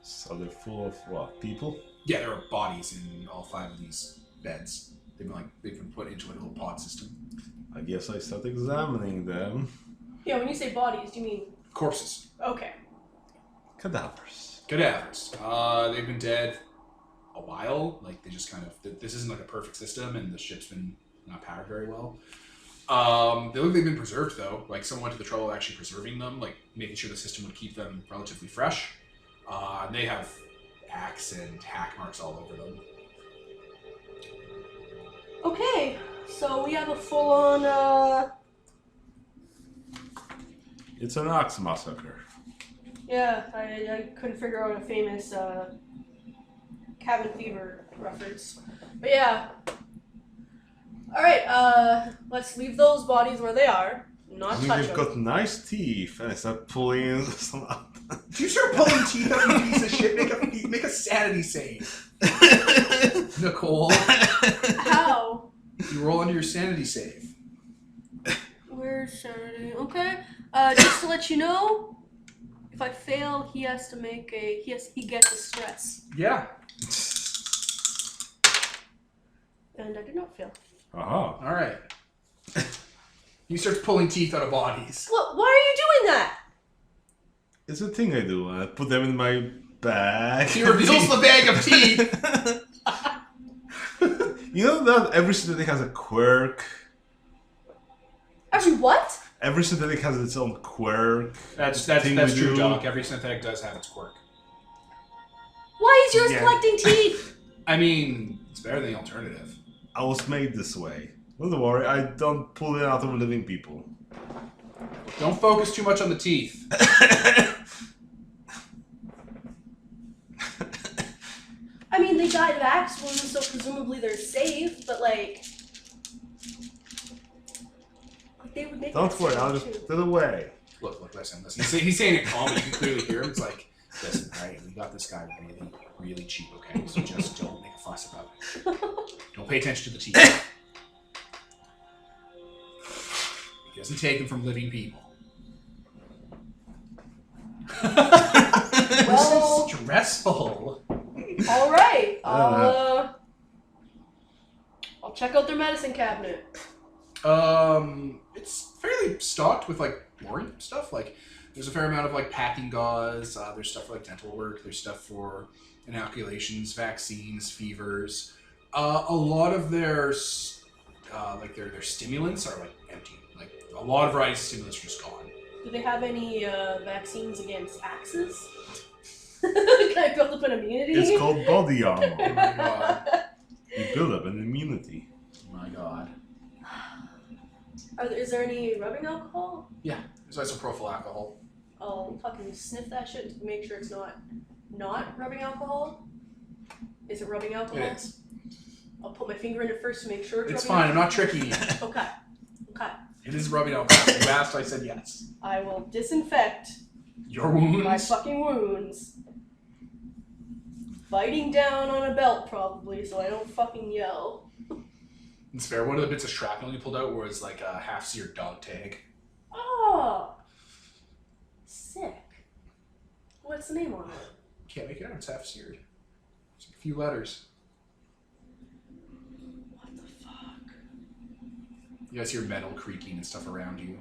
So they're full of what? People? Yeah, there are bodies in all 5 of these beds. They've been put into a little pod system. I guess I start examining them. Yeah, when you say bodies, do you mean Corpses. okay? Cadavers. Cadavers. They've been dead a while. Like they just kind of. This isn't like a perfect system, and the ship's been not powered very well. They look like they've been preserved though. Like someone went to the trouble of actually preserving them, like making sure the system would keep them relatively fresh. And they have axe and hack marks all over them. Okay, so we have a full-on. It's an ox massacre. Yeah, I couldn't figure out a famous cabin fever reference, but yeah. All right, let's leave those bodies where they are. Not I mean, touch you've them. got nice teeth, and I start pulling some out. If you start pulling teeth out, you piece of shit, make a sanity save. Nicole. How? You roll under your sanity save. Where's Saturday? Okay. Just to let you know, if I fail, he has to make he gets a stress. Yeah. And I did not fail. Aha. All right. He starts pulling teeth out of bodies. What? Why are you doing that? It's a thing I do. I put them in my bag. He reveals the bag of teeth. You know that every synthetic has a quirk? Every what? Every synthetic has its own quirk. That's thing we true, do. Doc. Every synthetic does have its quirk. Why is yours Yeah. collecting teeth? I mean, it's better than the alternative. I was made this way. Don't worry, I don't pull it out of living people. Don't focus too much on the teeth. I mean, they died of axe wounds, so presumably they're safe, but like they would make. Don't that worry, sound I'll too. just put it away. Look, listen. He's saying it calm, but you can clearly hear him. It's like, listen, right? We got this guy really, really cheap, okay? So just don't make a fuss about it. Don't pay attention to the teeth. He doesn't take them from living people. Well- This is stressful. All right, I'll check out their medicine cabinet. It's fairly stocked with like boring stuff. Like, there's a fair amount of like packing gauze. There's stuff for like dental work. There's stuff for inoculations, vaccines, fevers. A lot of their their stimulants are like empty. Like a lot of varieties of stimulants are just gone. Do they have any vaccines against axes? Can I build up an immunity? It's called body armor. Oh my god. You build up an immunity. Oh my god. Is there any rubbing alcohol? Yeah, there's isopropyl alcohol. I'll fucking sniff that shit to make sure it's not rubbing alcohol. Is it rubbing alcohol? It is. I'll put my finger in it first to make sure It's it's fine. I'm rubbing not tricking you. alcohol. Okay. It is rubbing alcohol. You asked, I said yes. I will disinfect Your my wounds. fucking wounds. Biting down on a belt probably, so I don't fucking yell. It's fair. One of the bits of shrapnel you pulled out was like a half-seared dog tag. Oh, sick. What's the name on it? Can't make it out. It's half-seared. It's a few letters. What the fuck? You guys hear metal creaking and stuff around you.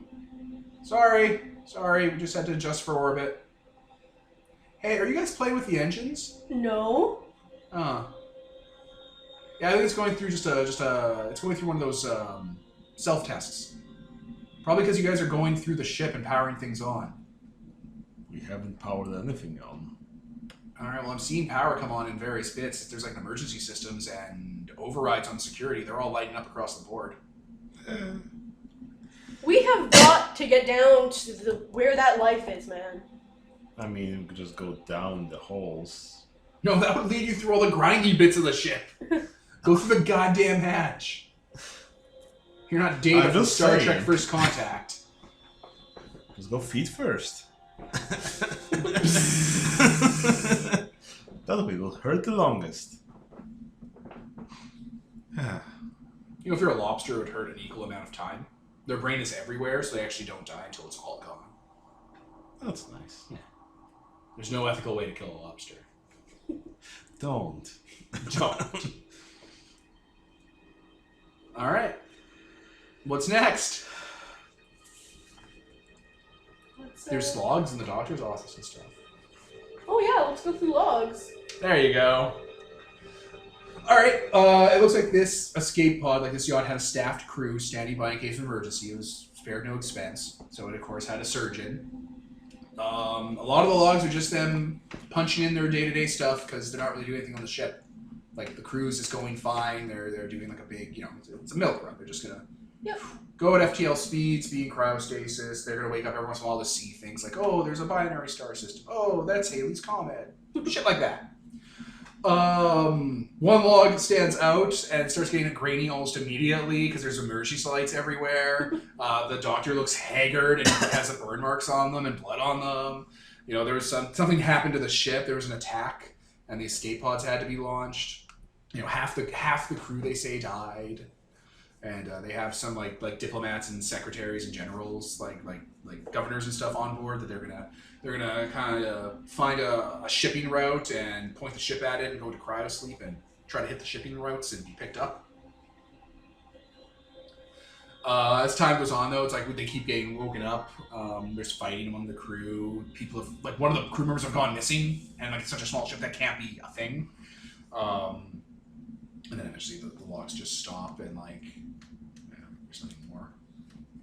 Sorry. We just had to adjust for orbit. Hey, are you guys playing with the engines? No. Yeah, I think it's going through it's going through one of those self-tests. Probably because you guys are going through the ship and powering things on. We haven't powered anything on. Alright, well I'm seeing power come on in various bits. There's like emergency systems and overrides on security. They're all lighting up across the board. We have got to get down to where that life is, man. I mean, we could just go down the holes. No, that would lead you through all the grindy bits of the ship. Go through the goddamn hatch. You're not Data I'm from just Star saying. Trek First Contact. Let's go feet first. That way will hurt the longest. You know, if you're a lobster, it would hurt an equal amount of time. Their brain is everywhere, so they actually don't die until it's all gone. That's nice. There's no ethical way to kill a lobster. Don't. Don't. Alright. What's next? There's logs in the doctor's office and stuff. Oh yeah, let's go through logs. There you go. Alright, it looks like this escape pod, like this yacht, had a staffed crew standing by in case of emergency. It was spared no expense. So it, of course, had a surgeon. A lot of the logs are just them punching in their day-to-day stuff because they're not really doing anything on the ship. Like, the cruise is going fine. They're doing, like, a big, it's a milk run. They're just going to go at FTL speeds, be in cryostasis. They're going to wake up every once in a while to see things like, oh, there's a binary star system. Oh, that's Halley's Comet. Shit like that. One log stands out and starts getting grainy almost immediately because there's emergency lights everywhere. The doctor looks haggard and has burn marks on them and blood on them. There was something happened to the ship. There was an attack and the escape pods had to be launched. Half the crew, they say, died. And they have some like diplomats and secretaries and generals, like governors and stuff on board that they're gonna kind of find a shipping route and point the ship at it and go into cryosleep and try to hit the shipping routes and be picked up. As time goes on, though, it's like they keep getting woken up. There's fighting among the crew. People have one of the crew members have gone missing, and it's such a small ship that can't be a thing. And then eventually the logs just stop and like, yeah, there's nothing more.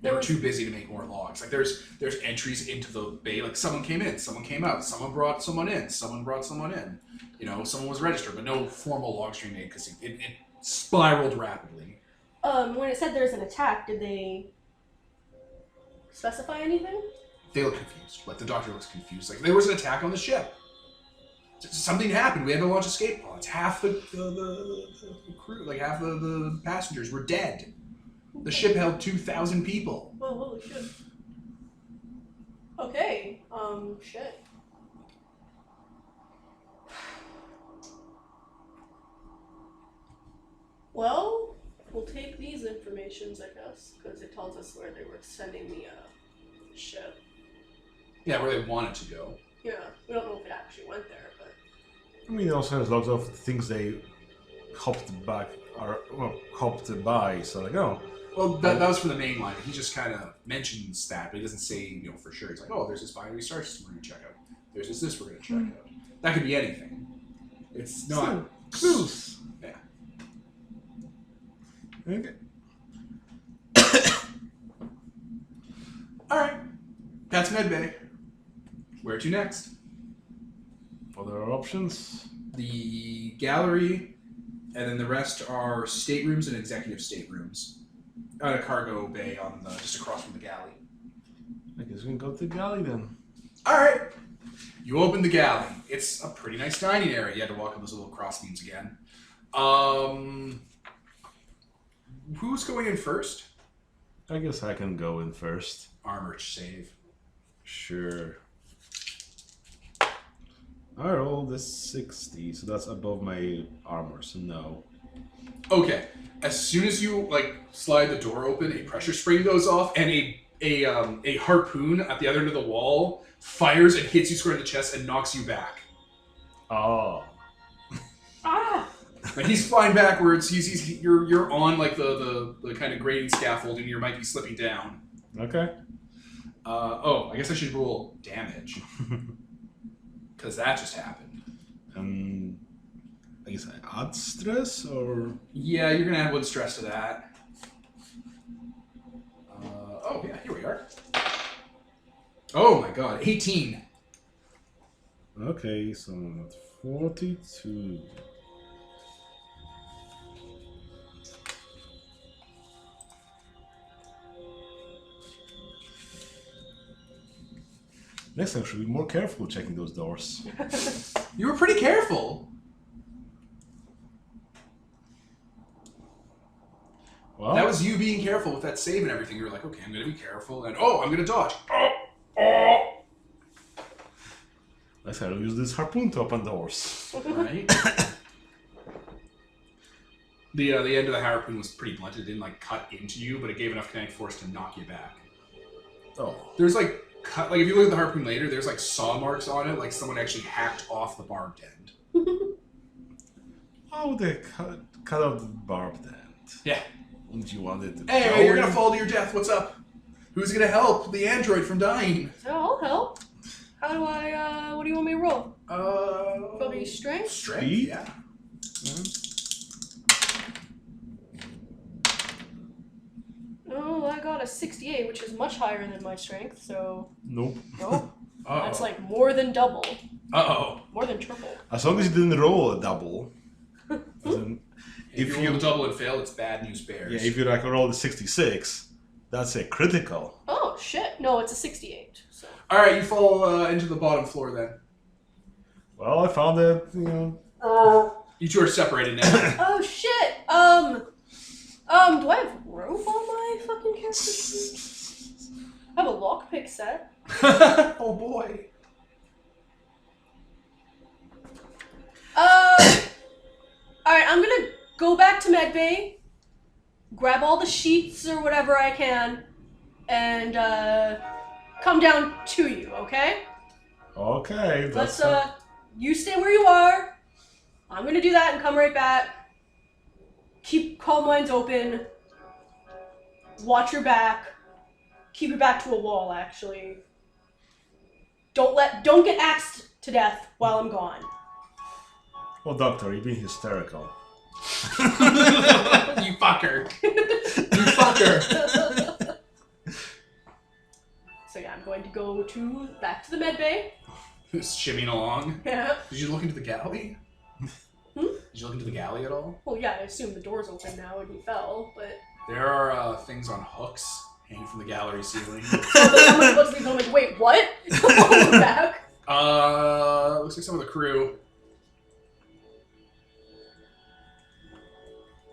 They were too busy to make more logs. Like there's entries into the bay. Like someone came in, someone came out, someone brought someone in, someone brought someone in. You know, someone was registered, but no formal log stream made because it spiraled rapidly. When it said there's an attack, did they specify anything? They look confused. Like the doctor looks confused. Like there was an attack on the ship. Something happened. We had to launch escape pods. Half the crew, like half the passengers were dead. The ship held 2,000 people. Oh, holy shit. Okay, shit. Well, we'll take these informations, I guess, because it tells us where they were sending the ship. Yeah, where they wanted to go. Yeah, we don't know if it actually went there, but... I mean, it also has lots of things they hopped by, so like, oh. Well, that was for the main line. He just kind of mentions that, but he doesn't say, you know, for sure. He's like, oh, there's this binary star system we're going to check out. There's this we're going to check out. That could be anything. It's not... Clues. Yeah. Okay. Alright. That's Medbay. Where to next? Other options? The gallery, and then the rest are staterooms and executive staterooms. At a cargo bay on just across from the galley. I guess we can go to the galley then. Alright. You open the galley. It's a pretty nice dining area. You had to walk up those little crossbeams again. Who's going in first? I guess I can go in first. Armor save. Sure. I rolled a 60, so that's above my armor, so no. Okay. As soon as you like slide the door open, a pressure spring goes off, and a harpoon at the other end of the wall fires and hits you square in the chest and knocks you back. Oh. Ah! And he's flying backwards. You're on like the kind of grading scaffold, and you might be slipping down. Okay. I guess I should roll damage because that just happened. I guess I add stress or Yeah, you're gonna add 1 stress to that. Oh yeah, here we are. Oh my god, 18. okay, so I'm at 42. Next time, should be more careful checking those doors. You were pretty careful. Well, That was you being careful with that save and everything. You were like, okay, I'm gonna be careful, and I'm gonna dodge. next time I'll use this harpoon to open doors. Right. The end of the harpoon was pretty blunt. It didn't like cut into you, but it gave enough kinetic force to knock you back. Oh. There's like if you look at the harpoon later, there's like saw marks on it, like someone actually hacked off the barbed end. Oh, they cut out the barbed end. Yeah. And you wanted to Hey, you're gonna fall to your death. What's up? Who's gonna help the android from dying? So I'll help. How do I, what do you want me to roll? Probably strength? Strength, Speed? yeah. Oh, I got a 68, which is much higher than my strength, so... Nope. Nope. Uh-oh. That's like more than double. Uh-oh. More than triple. As long as you didn't roll a double. As in, If you roll a double and fail, it's bad news bears. yeah, if you like roll the 66, that's a critical. Oh, shit. No, it's a 68, so... Alright, you fall into the bottom floor then. Well, I found that, you know. You two are separated now. Oh, shit! Do I have rope on my fucking character sheet? I have a lockpick set. Oh boy. Alright, I'm gonna go back to medbay, grab all the sheets or whatever I can, and, come down to you, okay? Okay, that's Let's, you stay where you are. I'm gonna do that and come right back. Keep calm minds open. Watch your back. Keep your back to a wall, actually. Don't get axed to death while I'm gone. Oh, Doctor, you're being hysterical. You fucker. You fucker. So yeah, I'm going to go back to the med bay. Just shimmying along. Yeah. Did you look into the galley? Did you look into the galley at all? Well, yeah, I assume the door's open now and you fell, but... There are things on hooks hanging from the gallery ceiling. So someone's supposed to be going like, wait, what? We're back. Looks like some of the crew.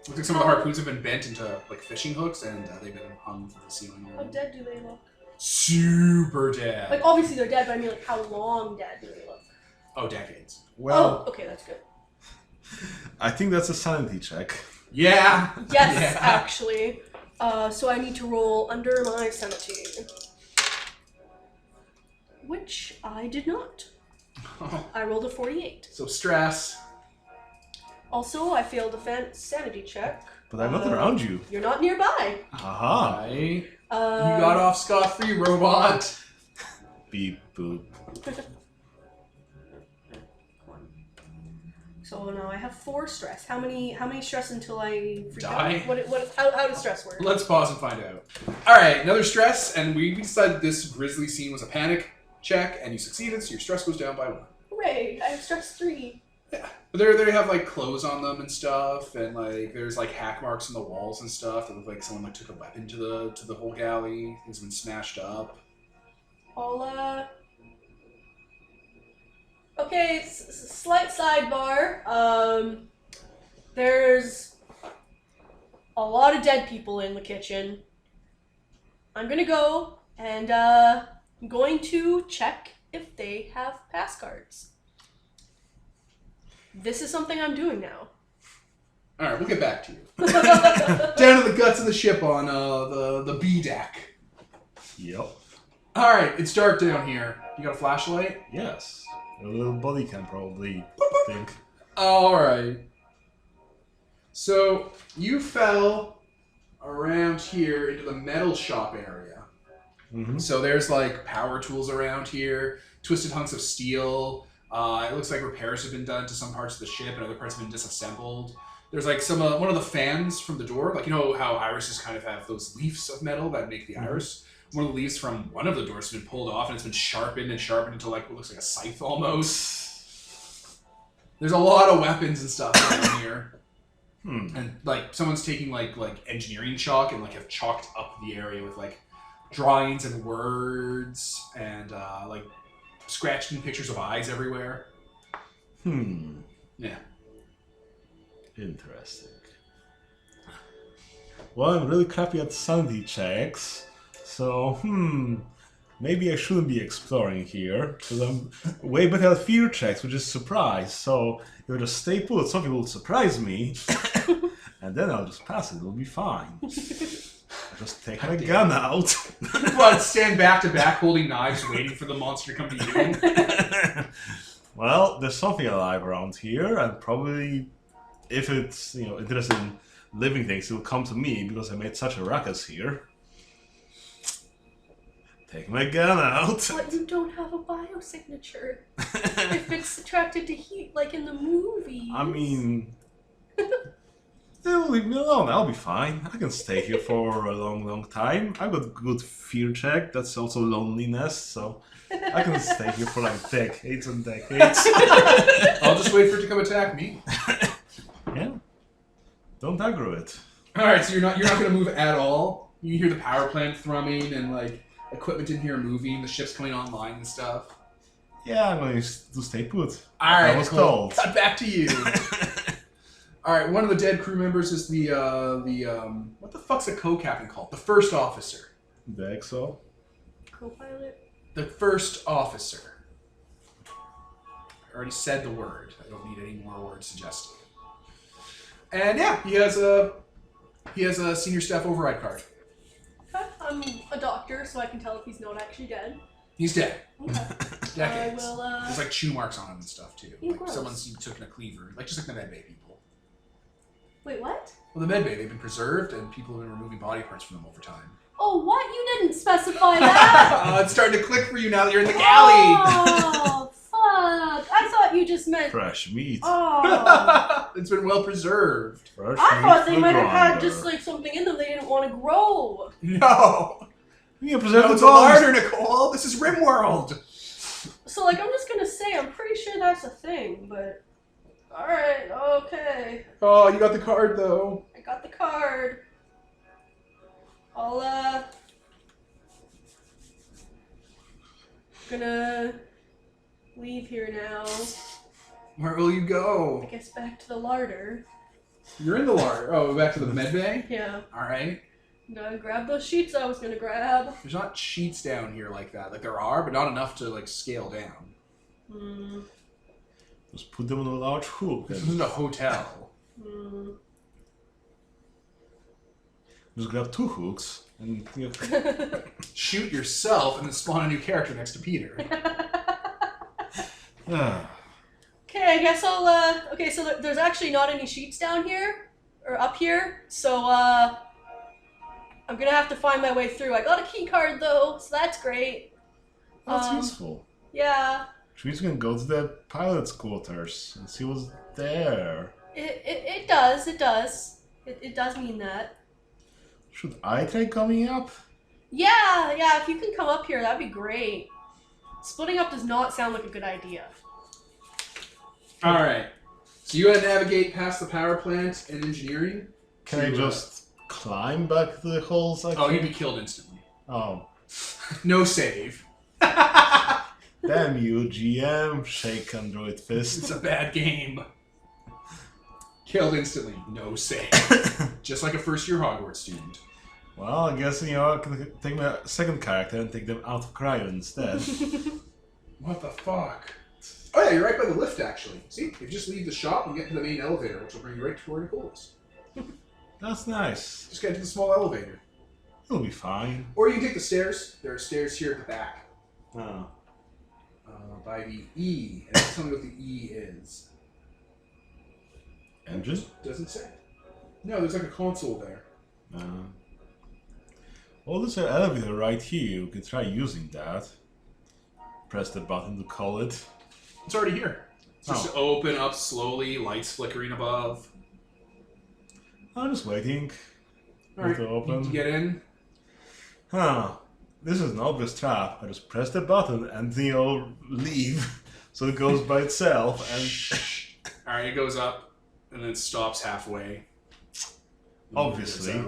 Looks like some of the harpoons have been bent into like fishing hooks, and they've been hung from the ceiling. How dead do they look? Super dead. Like, obviously they're dead, but I mean, like, how long dead do they look? Oh, decades. Well, Oh, okay, that's good. I think that's a sanity check. Yeah. Yes, Yeah. actually. So I need to roll under my sanity. Which I did not. I rolled a 48. So stress. Also, I failed a sanity check. But I'm not around you. You're not nearby. Aha. Right. You got off scot-free, robot. Beep boop. So now I have 4 stress. How many stress until I freak Die? out? How does stress work? Let's pause and find out. All right, another stress, and we decided this grisly scene was a panic check, and you succeeded, so your stress goes down by 1. Hooray! I have stress 3. Yeah, but they have like clothes on them and stuff, and like there's like hack marks on the walls and stuff that look like someone like took a weapon to the whole galley. Things have been smashed up. I'll Okay, slight sidebar. There's a lot of dead people in the kitchen. I'm gonna go and I'm going to check if they have pass cards. This is something I'm doing now. All right, we'll get back to you. Down to the guts of the ship on the B deck. Yep. All right, it's dark down here. You got a flashlight? Yes. A little body can probably think. All right. So you fell around here into the metal shop area. Mm-hmm. So there's like power tools around here, twisted hunks of steel. It looks like repairs have been done to some parts of the ship, and other parts have been disassembled. There's like some one of the fans from the door, like you know how irises kind of have those leaves of metal that make the iris. One of the leaves from one of the doors has been pulled off, and it's been sharpened into like what looks like a scythe almost. There's a lot of weapons and stuff down here. And like someone's taking like engineering chalk and like have chalked up the area with like drawings and words and like scratched in pictures of eyes everywhere. Yeah. Interesting. Well, I'm really crappy at sanity checks, so maybe I shouldn't be exploring here, because I'm way better at fear checks, which is surprise. So if I just stay put, something will surprise me, and then I'll just pass it. It'll be fine. I just take my gun out. What? Stand back to back, holding knives, waiting for the monster to come to you. Well, there's something alive around here, and probably if it's interested in living things, it'll come to me because I made such a ruckus here. Take my gun out. But you don't have a biosignature. If it's attracted to heat, like in the movies. I mean, they'll leave me alone. I'll be fine. I can stay here for a long time. I've got good fear check. That's also loneliness, so I can stay here for like decades and decades. I'll just wait for it to come attack me. Yeah. Don't aggro it. All right, so you're not gonna move at all. You hear the power plant thrumming and like equipment in here moving. The ship's coming online and stuff. Yeah, I'm going to stay put. All right, I was cool. told. Cut back to you. All right, one of the dead crew members is the what the fuck's a co-captain called? The first officer. The EXO. Co-pilot? The first officer. I already said the word. I don't need any more words suggested. And yeah, he has a senior staff override card. Okay, I'm a doctor, so I can tell if he's not actually dead. He's dead. Okay. Decades. I will, There's like chew marks on him and stuff too. Ooh, Like gross. someone's taken a cleaver, like just like the medbay people. Wait, what? Well, the medbay, they've been preserved, and people have been removing body parts from them over time. Oh, what? You didn't specify that! It's starting to click for you now that you're in the galley. Oh, fuck! I thought you just meant. Fresh meat. Oh. It's been well preserved. Fresh I meat thought for they might have had grinder. just like something in them they didn't want to grow. No. You preserve No, the it's a bones. larder, Nicole. This is RimWorld. So like I'm just gonna say I'm pretty sure that's a thing, but all right, okay. Oh, you got the card though. I got the card. I'll gonna leave here now. Where will you I go? guess back to the larder. You're in the larder. Oh, back to the med bay? Yeah. Alright. I'm gonna grab those sheets I was gonna grab. There's not sheets down here like that. Like there are, but not enough to like scale down. Hmm. Just put them on a large hook. This And isn't a hotel. Hmm. just grab 2 hooks and Shoot yourself and then spawn a new character next to Peter. Okay, I guess I'll, okay, so there's actually not any sheets down here, or up here, so, I'm gonna have to find my way through. I got a key card, though, so that's great. That's useful. Yeah, Which means we can go to the pilot's quarters and see what's there. it does, it does. It does mean that. Should I try coming up? Yeah, if you can come up here, that'd be great. Splitting up does not sound like a good idea. Alright. So you gotta navigate past the power plant and engineering. Can I to, just climb back to the holes? Oh, you'd be killed instantly. Oh. No save. Damn you, GM. Shake Android Fist. It's a bad game. Killed instantly. No save. Just like a first-year Hogwarts student. Well, I guess, I can take my second character and take them out of cryo instead. What the fuck? Oh yeah, you're right by the lift actually. See? If you just leave the shop and get to the main elevator, which will bring you right to where Nicole is. That's nice. Just get to the small elevator. It'll be fine. Or you can take the stairs. There are stairs here at the back. Oh. By the E. And tell me what the E is. Engine? Doesn't say. No, there's like a console there. Well, there's an elevator right here. You can try using that. Press the button to call it. It's already here. It's just open up slowly, lights flickering above. I'm just waiting. Alright, to open. you get in. Huh. This is an obvious trap. I just press the button and leave. So it goes by itself and... Alright, it goes up and then stops halfway. Obviously.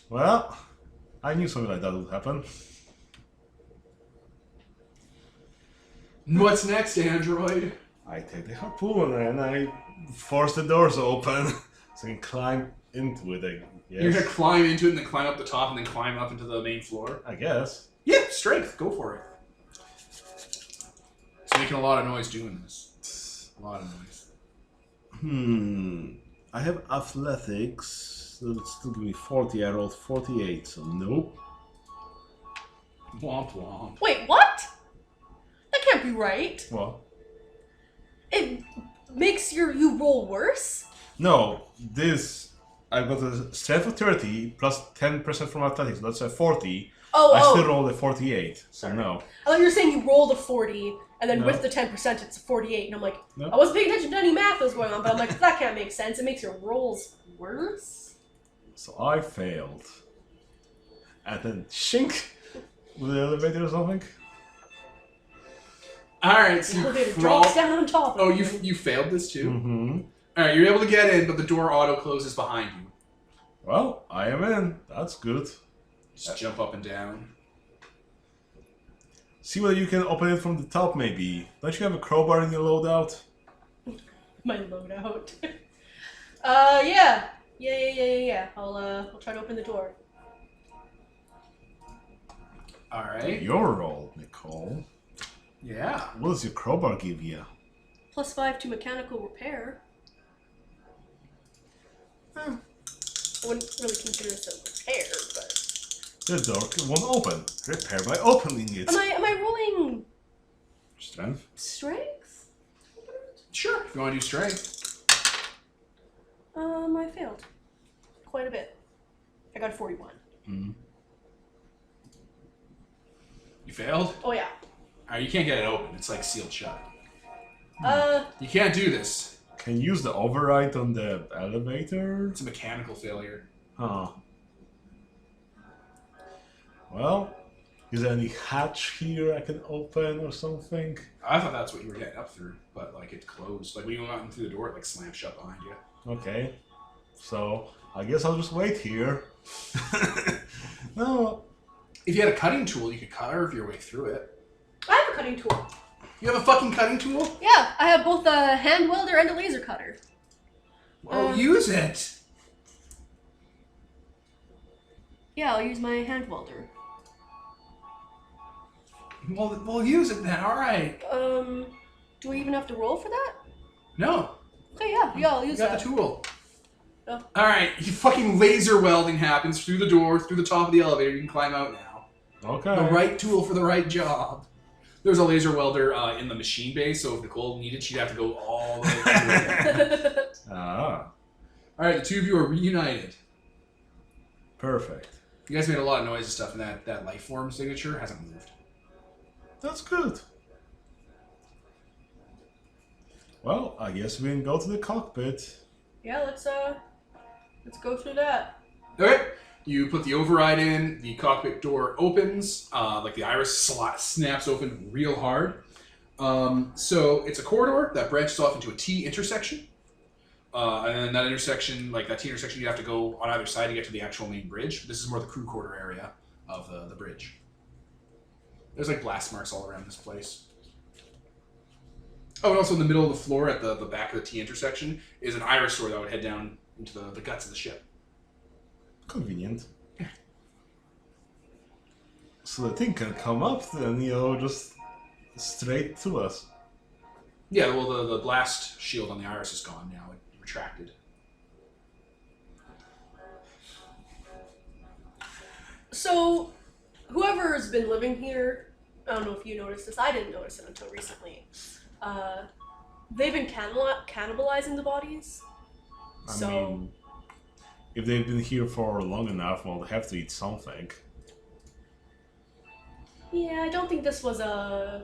Well, I knew something like that would happen. What's next, Android? I take the harpoon and I force the doors open so I can climb into it. You're gonna climb into it and then climb up the top and then climb up into the main floor? I guess. Yeah, strength. Go for it. It's making a lot of noise doing this. A lot of noise. I have athletics. So it'll still give me 40. I rolled 48, so nope. Womp womp. Wait, what? That can't be right. Well, It makes you roll worse? no, this, I've got a strength of 30 plus 10% from athletics, so that's a 40. I still rolled a 48, so no. I thought you were saying you rolled a 40, and then No. with the 10% it's a 48, and I'm like, No. I wasn't paying attention to any math that was going on, but I'm like, that can't make sense. It makes your rolls worse? So I failed. And then shink with the elevator or something. Alright, so The you elevator crawl. drops down on top of Oh, you. you failed this too? Mm-hmm. Alright, you're able to get in, but the door auto closes behind you. Well, I am in. That's good. Just jump up and down. See whether you can open it from the top, maybe. Don't you have a crowbar in your loadout? My loadout. Yeah. Yeah. I'll try to open the door. Alright. Your roll, Nicole. Yeah. What does your crowbar give you? +5 to mechanical repair. I wouldn't really consider this a repair, but... The door won't open. Repair by opening it. Am I rolling Strength? strength? Sure. If you want to do strength. I failed. Quite a bit. I got a 41. Mm. You failed? Oh yeah. You can't get it open. It's like sealed shut. You can't do this. Can you use the override on the elevator? It's a mechanical failure. Huh. Well, is there any hatch here I can open or something? I thought that's what you were getting up through, but like it closed. Like when you went out through the door, it like slammed shut behind you. Okay. So, I guess I'll just wait here. No. If you had a cutting tool, you could carve your way through it. I have a cutting tool. You have a fucking cutting tool? Yeah, I have both a hand welder and a laser cutter. Well, use it. Yeah, I'll use my hand welder. We'll use it then. All right. Do we even have to roll for that? No. Okay, yeah, I'll use You got that. the tool. Oh. All right. You fucking laser welding happens through the door, through the top of the elevator. You can climb out now. Okay. The right tool for the right job. There's a laser welder in the machine bay, so if Nicole needed, she'd have to go all the way through. Ah, All right, the two of you are reunited. perfect. You guys made a lot of noise and stuff, and that life form signature hasn't moved. That's good. Well, I guess we can go to the cockpit. Yeah, let's go through that. Okay. You put the override in, the cockpit door opens, like the iris snaps open real hard. So it's a corridor that branches off into a T intersection. And then that intersection, like that T intersection, you have to go on either side to get to the actual main bridge. This is more the crew quarter area of the bridge. There's like blast marks all around this place. Oh, and also in the middle of the floor at the back of the T intersection is an iris door that would head down into the guts of the ship. Convenient. So the thing can come up then, just straight to us. Yeah, well, the blast shield on the iris is gone now. It retracted. So, whoever has been living here, I don't know if you noticed this, I didn't notice it until recently. They've been cannibalizing the bodies. I mean, if they've been here for long enough, well, they have to eat something. Yeah, I don't think this was a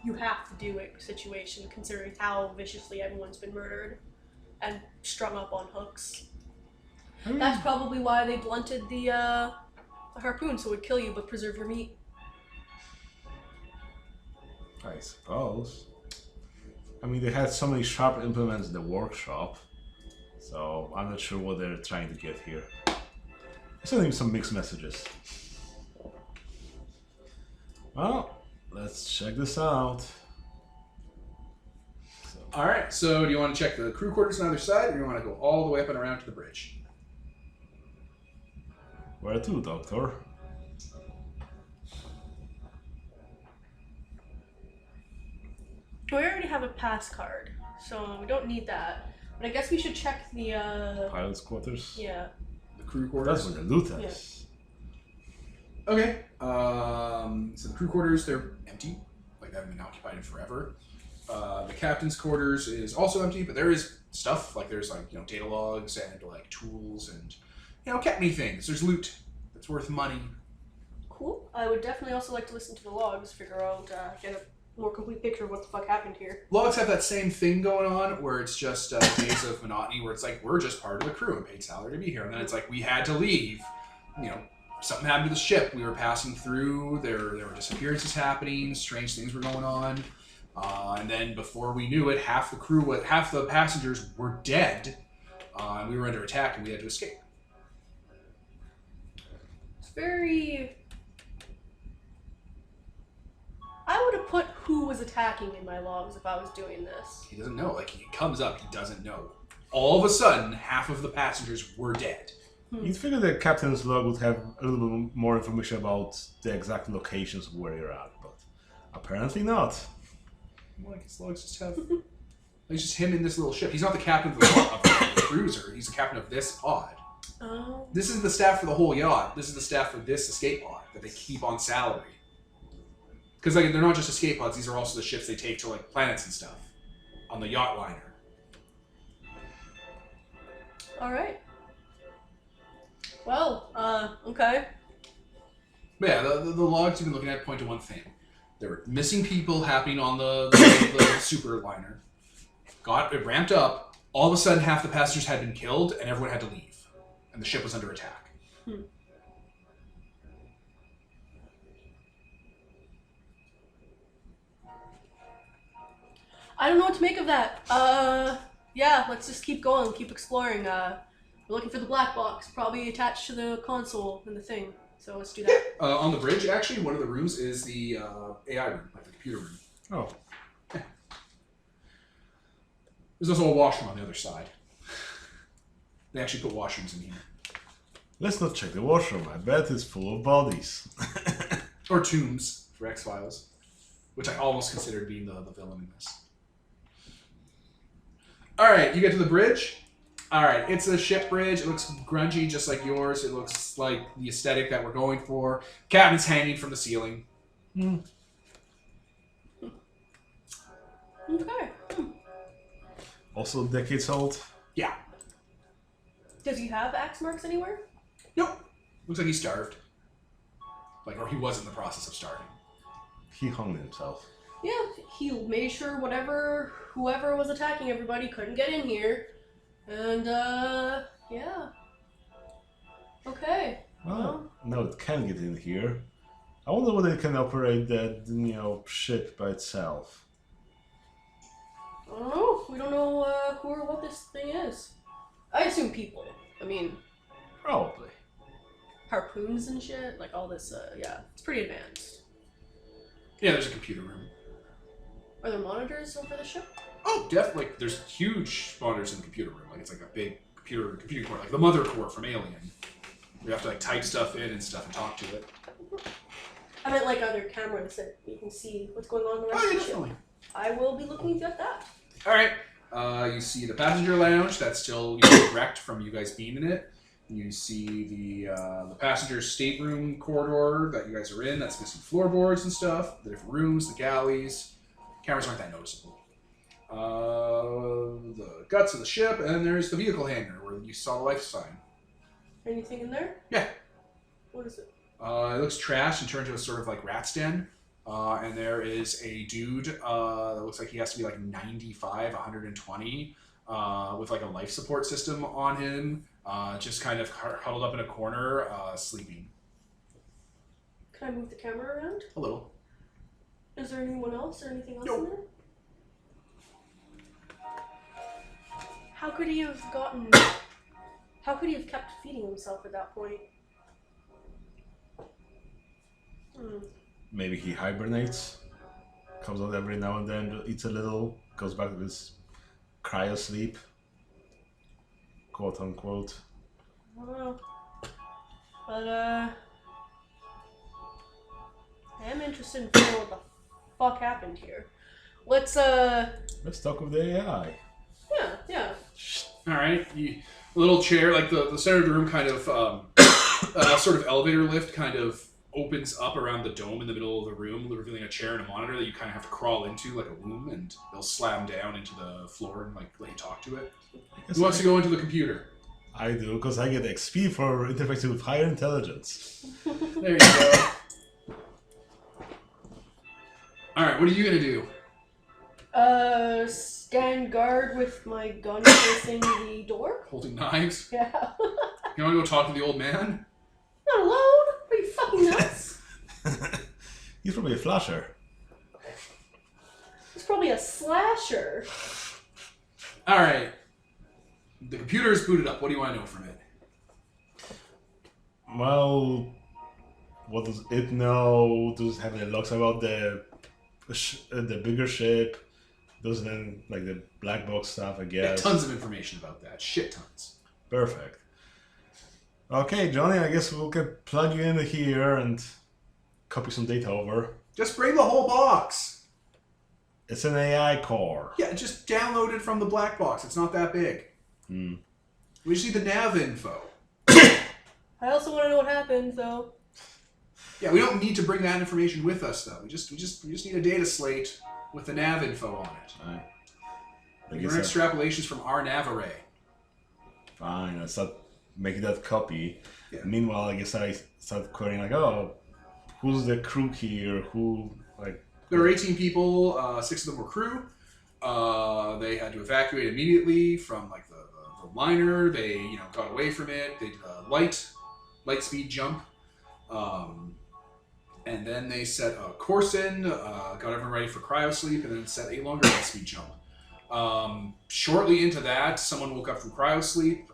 you have to do it situation, considering how viciously everyone's been murdered and strung up on hooks. I mean, That's probably why they blunted the harpoon, so it would kill you but preserve your meat. I suppose. I mean, they had so many sharp implements in the workshop, so I'm not sure what they're trying to get here. Sending some mixed messages. Well, let's check this out. All right, so do you want to check the crew quarters on either side, or do you want to go all the way up and around to the bridge? Where to, Doctor? We already have a pass card, so we don't need that. But I guess we should check the, Pilot's quarters? yeah. The crew That's quarters? where the loot is. Okay, so the crew quarters, they're empty. Like, they haven't been occupied in forever. The captain's quarters is also empty, but there is stuff. Like, there's, like, data logs and, like, tools and, captain-y things. There's loot that's worth money. Cool. I would definitely also like to listen to the logs, figure out, get a more complete picture of what the fuck happened here. Logs have that same thing going on where it's just days of monotony where it's like, we're just part of the crew and paid salary to be here. And then it's like, we had to leave. Something happened to the ship. We were passing through. There were disappearances happening. Strange things were going on. And then before we knew it, half the passengers were dead. And we were under attack and we had to escape. It's very... I would have put who was attacking in my logs if I was doing this. He doesn't know. Like, he comes up, he doesn't know. All of a sudden, half of the passengers were dead. You'd figure the captain's log would have a little bit more information about the exact locations of where you're at, but apparently not. Like, his logs just have... It's just him in this little ship. He's not the captain of the cruiser. He's the captain of this pod. Oh. This is the staff for the whole yacht. This is the staff for this escape pod that they keep on salary. Because they're not just escape pods. These are also the ships they take to like planets and stuff on the yacht liner. All right. Well, okay. But yeah, the logs you've been looking at point to one thing. There were missing people happening on the super liner. It ramped up. All of a sudden, half the passengers had been killed, and everyone had to leave. And the ship was under attack. I don't know what to make of that. Yeah, let's just keep going, keep exploring. We're looking for the black box, probably attached to the console and the thing. So let's do that. On the bridge, actually, one of the rooms is the AI room, like the computer room. Oh. Yeah. There's also a washroom on the other side. They actually put washrooms in here. Let's not check the washroom. I bet it's full of bodies. Or tombs for X-Files, which I almost considered being the villain in this. Alright, you get to the bridge. Alright, it's a ship bridge. It looks grungy just like yours. It looks like the aesthetic that we're going for. Cabin's hanging from the ceiling. Okay. Also decades old. Yeah. Does he have axe marks anywhere? Nope. Looks like he starved. Or he was in the process of starving. He hung himself. Yeah, he made sure whoever was attacking everybody couldn't get in here. And, yeah. Okay. Well, no, it can get in here. I wonder whether it can operate that, ship by itself. I don't know. We don't know who or what this thing is. I assume people. I mean, Probably. harpoons and shit. Like all this, yeah. It's pretty advanced. Yeah, there's a computer room. Are there monitors over the ship? Oh, definitely. There's huge monitors in the computer room. It's like a big computing core, like the mother core from Alien. You have to type stuff in and stuff and talk to it. I meant like other cameras that you can see what's going on in the rest of the ship. Definitely. I will be looking at that. Alright. You see the passenger lounge that's still wrecked from you guys being in it. You see the passenger stateroom corridor that you guys are in that's missing floorboards and stuff. The different rooms, the galleys. Cameras aren't that noticeable. The guts of the ship, and then there's the vehicle hangar where you saw the life sign. Anything in there? Yeah. What is it? It looks trashed and turned into a sort of like rat's den. And there is a dude that looks like he has to be like 95, 120, with like a life support system on him, just kind of huddled up in a corner, sleeping. Can I move the camera around? A little. Is there anyone else or anything else Nope. in there? How could he have kept feeding himself at that point? Maybe he hibernates, comes out every now and then, eats a little, goes back to his cryo sleep, quote unquote. I don't know. But, I am interested in figuring out what the fuck happened here. Let's talk with the AI. Yeah. Alright. A little chair, like the center of the room kind of, sort of elevator lift kind of opens up around the dome in the middle of the room, revealing a chair and a monitor that you kind of have to crawl into like a womb, and they'll slam down into the floor and like let you talk to it. Who wants to go into the computer? I do, because I get XP for interfacing with higher intelligence. There you go. Alright, what are you gonna do? Stand guard with my gun facing the door? Holding knives? Yeah. You wanna go talk to the old man? Not alone? Are you fucking nuts? He's probably a flasher. He's probably a slasher. Alright. The computer is booted up. What do you want to know from it? Well, what does it know? Does it have any logs about the bigger ship? Does it then, like the black box stuff, I guess? Yeah, tons of information about that. Shit tons. Perfect. Okay, Johnny, I guess we can plug you in here and copy some data over. Just bring the whole box. It's an AI core. Yeah, just download it from the black box. It's not that big. We just need the nav info. I also want to know what happened, though. Yeah, we don't need to bring that information with us, though. We just need a data slate with the nav info on it. Right. Your extrapolations from our nav array. Fine, I start making that copy. Yeah. Meanwhile, I guess I start querying like, oh, who's the crew here? Who, like, There were 18 people. 6 of them were crew. They had to evacuate immediately from like the liner. They got away from it. They did a light speed jump, and then they set a course in, got everyone ready for cryosleep, and then set a longer light speed jump. Shortly into that, someone woke up from cryosleep.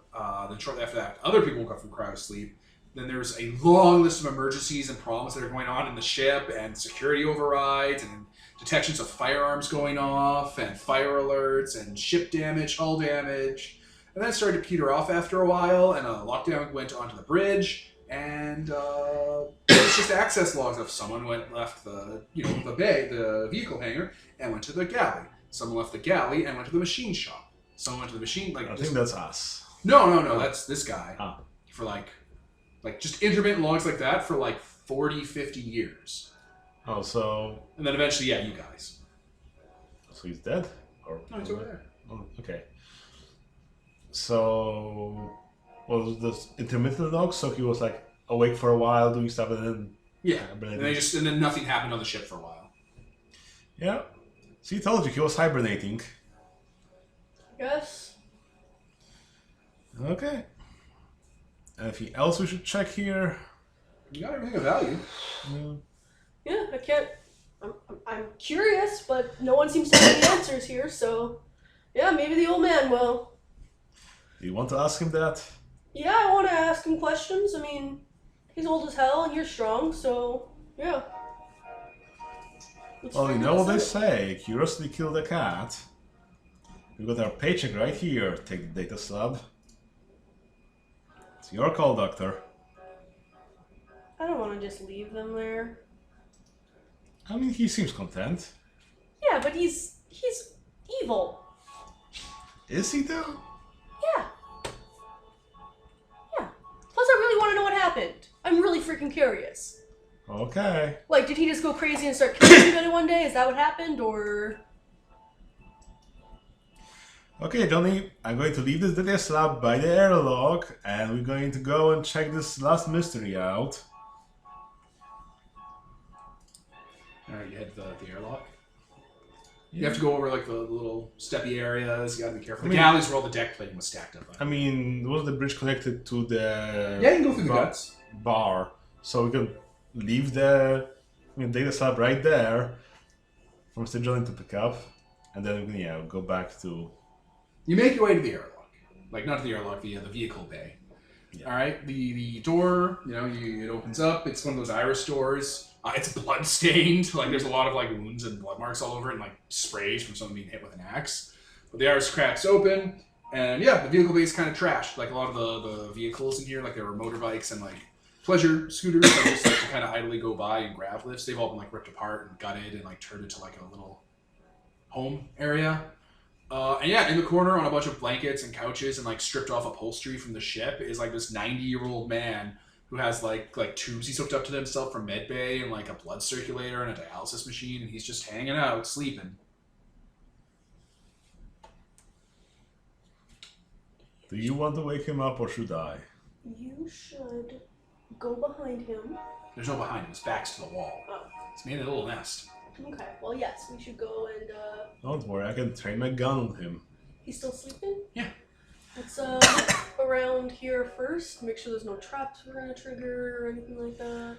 Then shortly after that, other people woke up from cryosleep. Then there's a long list of emergencies and problems that are going on in the ship, and security overrides, and detections of firearms going off, and fire alerts, and ship damage, hull damage. And then it started to peter off after a while, and a lockdown went onto the bridge, and it's just access logs of someone left the the vehicle hangar, and went to the galley. Someone left the galley and went to the machine shop. Someone went to the machine I think that's us. No, that's this guy. Ah. For like just intermittent logs like that for like 40, 50 years. Oh, so... And then eventually, yeah, you guys. So he's dead? Or No, he's over there. Oh, okay. So... Was this intermittent log? So he was like awake for a while doing stuff and then... Yeah, and then nothing happened on the ship for a while. Yeah. See, told you, he was hibernating. Yes. Okay. Anything else we should check here? You got everything of value. Yeah. Yeah, I can't. I'm curious, but no one seems to have any answers here. So, yeah, maybe the old man will. Do you want to ask him that? Yeah, I want to ask him questions. I mean, he's old as hell and you're strong, so yeah. Let's Well, you figure know what they this out. say. Curiosity killed the cat. We got our paycheck right here. Take the data slab. It's your call, Doctor. I don't want to just leave them there. I mean, he seems content. Yeah, but he's evil. Is he though? Yeah. Yeah. Plus, I really want to know what happened. I'm really freaking curious. Okay. Like, did he just go crazy and start killing everybody one day? Is that what happened, or? Okay, Johnny, I'm going to leave this data slab by the airlock, and we're going to go and check this last mystery out. Alright, you head to the airlock. You have to go over like the little steppy areas. You gotta be careful. The galleys where all the deck plating was stacked up. I mean, was the bridge connected to the Yeah, you can go through the guts. bar? So we can leave the data slab right there for Mr. Johnny to pick up, and then we can go back to. You make your way to the airlock. Like, not to the airlock, the vehicle bay. Yeah. Alright, the door, it opens up. It's one of those iris doors. It's blood stained. Like, there's a lot of like wounds and blood marks all over it, and like sprays from someone being hit with an axe. But the iris cracks open, and yeah, the vehicle bay is kind of trashed. Like, a lot of the vehicles in here, like there were motorbikes and like pleasure scooters that just like to kind of idly go by, and grav lifts. They've all been like ripped apart and gutted and like turned into like a little home area. And yeah, in the corner on a bunch of blankets and couches and like stripped off upholstery from the ship is like this 90-year-old man who has like tubes he's hooked up to himself from medbay and like a blood circulator and a dialysis machine, and he's just hanging out, sleeping. Do you want to wake him up or should I? You should go behind him. There's no behind him, his back's to the wall. Oh. It's made a little nest. Okay. Well, yes, we should go and. Don't worry, I can train my gun on him. He's still sleeping? Yeah. Let's around here first. Make sure there's no traps we're gonna trigger or anything like that.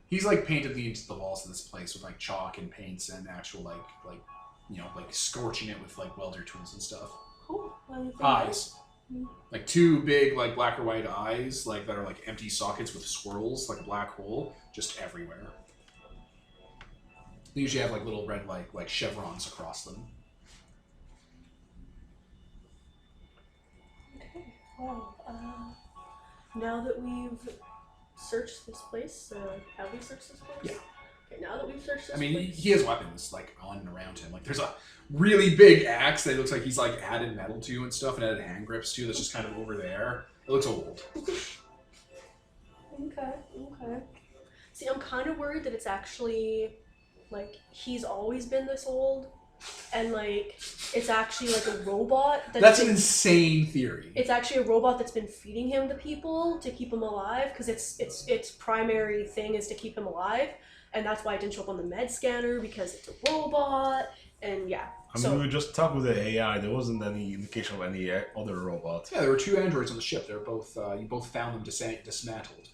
He's like painted the walls of this place with like chalk and paints and actual like scorching it with like welder tools and stuff. Cool. Anything Eyes. else? Like two big like black or white eyes like that are like empty sockets with swirls like a black hole just everywhere. They usually have like little red like chevrons across them. Okay. Well, now that we've searched this place, have we searched this place? Yeah. Okay. Now that we've searched this I mean, place. he has weapons like on and around him. Like there's a really big axe that looks like he's like added metal to and stuff, and added hand grips to. That's just kind of over there. It looks old. Okay. See, I'm kind of worried that it's actually like he's always been this old, and like it's actually like a robot. That's an insane theory. It's actually a robot that's been feeding him to people to keep him alive, because its primary thing is to keep him alive. and that's why it didn't show up on the med scanner because it's a robot, and yeah. I mean, we just talked with the AI. There wasn't any indication of any other robot. Yeah, there were 2 androids on the ship. They're both you both found them dismantled.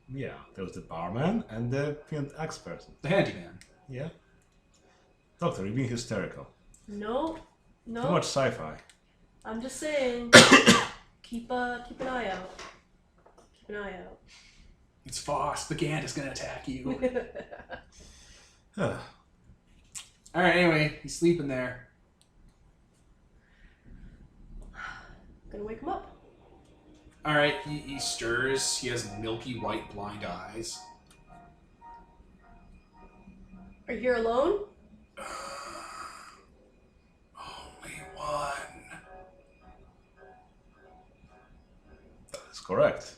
Yeah, there was the barman and the field expert. The handyman. Yeah. Doctor, you're being hysterical. No. Too much sci-fi. I'm just saying. keep an eye out. Keep an eye out. It's Foss. The Gant is gonna attack you. Alright, anyway, he's sleeping there. Gonna wake him up. Alright, he stirs. He has milky white blind eyes. Are you here alone? Only one. That is correct.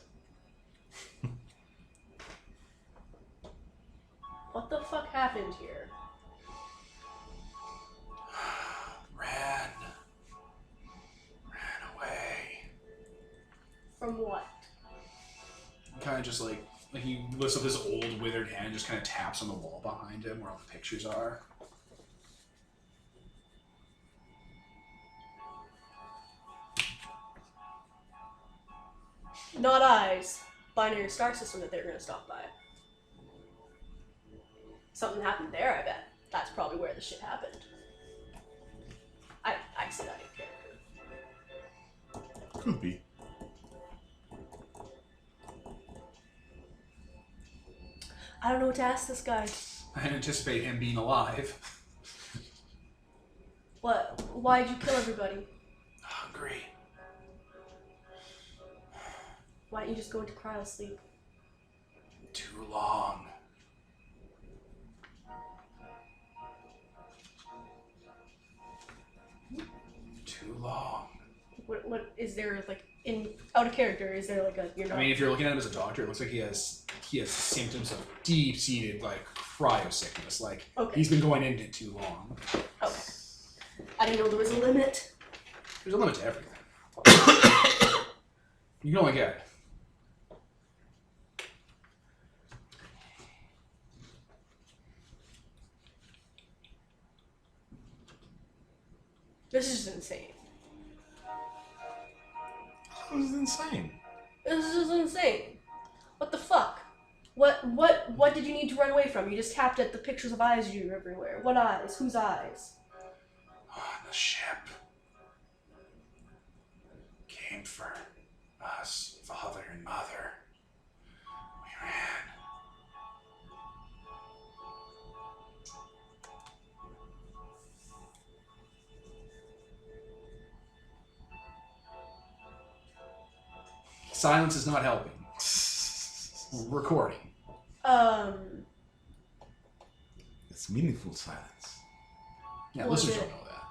What the fuck happened here? Ran away. From what? Kind of just like he lifts up his old withered hand and just kind of taps on the wall behind him where all the pictures are. Not eyes. Binary star system that they're gonna stop by. Something happened there, I bet. That's probably where the shit happened. I said I didn't care. Could be. I don't know what to ask this guy. I anticipate him being alive. What? Why'd you kill everybody? Hungry. Why don't you just go into cryo sleep? Too long. Too long. What is there like out of character? Is there like a you're not? I mean, if you're looking at him as a doctor, it looks like he has symptoms of deep-seated like cryo sickness. Like Okay. he's been going into it too long. Okay. I didn't know there was a limit. There's a limit to everything. You can only get. This is insane. That was insane. This is insane. What the fuck? What did you need to run away from? You just tapped at the pictures of eyes you everywhere. What eyes? Whose eyes? On the ship. Came for us, father and mother. We ran. Silence is not helping. We're recording. It's meaningful silence. Yeah, Was listeners it- don't know that.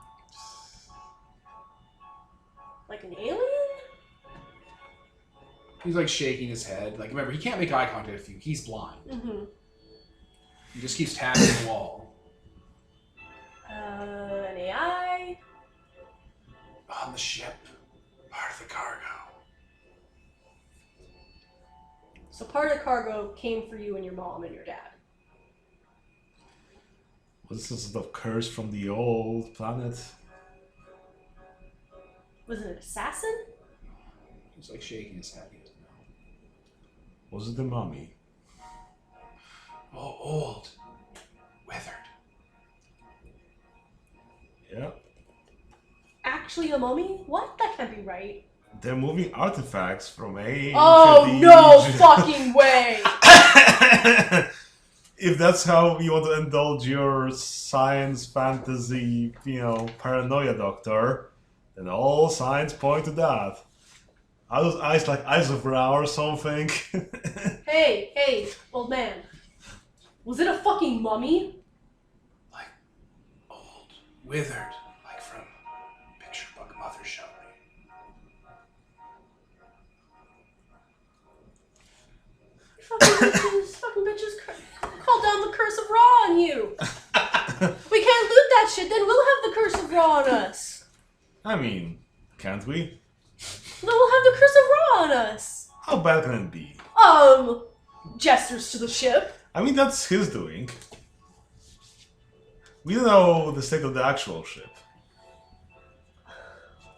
Like an alien? He's like shaking his head. Like remember, he can't make eye contact with you. He's blind. Mm-hmm. He just keeps tapping the wall. An AI? On the ship, part of the cargo. So part of the cargo came for you and your mom and your dad. Was this a sort of curse from the old planet? Was it an assassin? He's like shaking his head. He doesn't know. Was it the mummy? Oh, old, withered. Yeah. Actually a mummy? What? That can't be right. They're moving artifacts from ancient Oh no Egypt. fucking way! If that's how you want to indulge your science, fantasy, paranoia, doctor, then all signs point to that. Are those eyes like eyes of Ra or something? Hey, old man. Was it a fucking mummy? Like old, withered, like from picture book Mother showed me. Fucking bitches call down the curse of Ra on you. We can't loot that shit, then we'll have the curse of Ra on us. I mean, can't we? Then we'll have the curse of Ra on us. How bad can it be? Gestures to the ship. I mean, that's his doing. We don't know the state of the actual ship.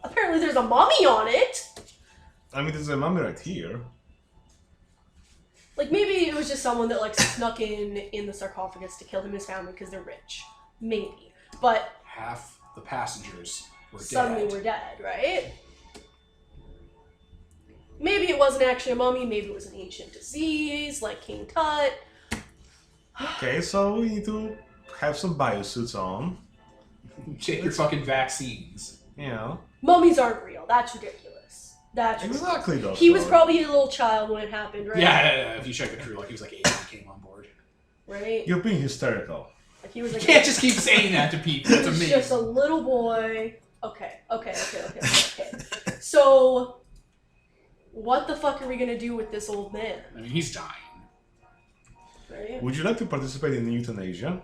Apparently there's a mummy on it! I mean, there's a mummy right here. Like, maybe it was just someone that, like, snuck in the sarcophagus to kill him and his family because they're rich. Maybe. But Half the passengers were suddenly dead. we're dead, right? Maybe it wasn't actually a mummy, maybe it was an ancient disease, like King Tut. Okay, so we need to have some biosuits on. Take your fucking vaccines. You know. Mummies aren't real, that's ridiculous. That's ridiculous. Exactly, though. He was probably a little child when it happened, right? Yeah, if you check the crew, like he was like 8 when he came on board. Right? You're being hysterical. Like, he was You like... can't just keep saying that to people. It's He was amazing. just a little boy. Okay. So, what the fuck are we gonna do with this old man? I mean, he's dying. Right? Would you like to participate in euthanasia?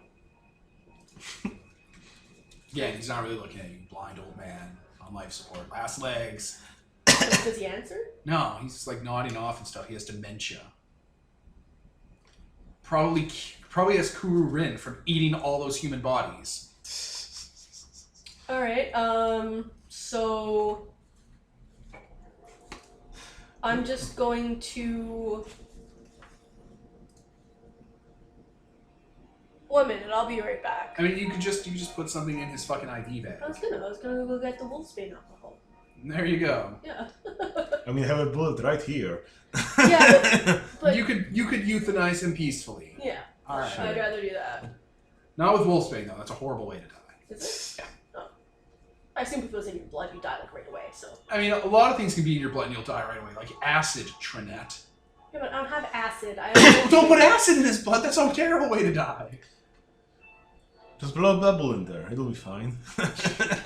Yeah, he's not really looking at you, blind old man on life support, last legs. Does he answer? No, he's just like nodding off and stuff. He has dementia. Probably has Kuru Rin from eating all those human bodies. Alright, so... I'm just going to... 1 minute, I'll be right back. I mean, you could just put something in his fucking IV bag. I was gonna go get the Wolfsbane alcohol. There you go. Yeah. I mean, I have a bullet right here. Yeah, but you could euthanize him peacefully. yeah, All right. I'd rather do that. Not with Wolfsbane though. That's a horrible way to die. Is it? Yeah. Oh. I assume if it was in your blood, you die like right away, so. I mean, a lot of things can be in your blood and you'll die right away, like acid, Trinette. Yeah, but I don't have acid. I have Don't put acid in his blood. That's a terrible way to die. Just blow a bubble in there. It'll be fine.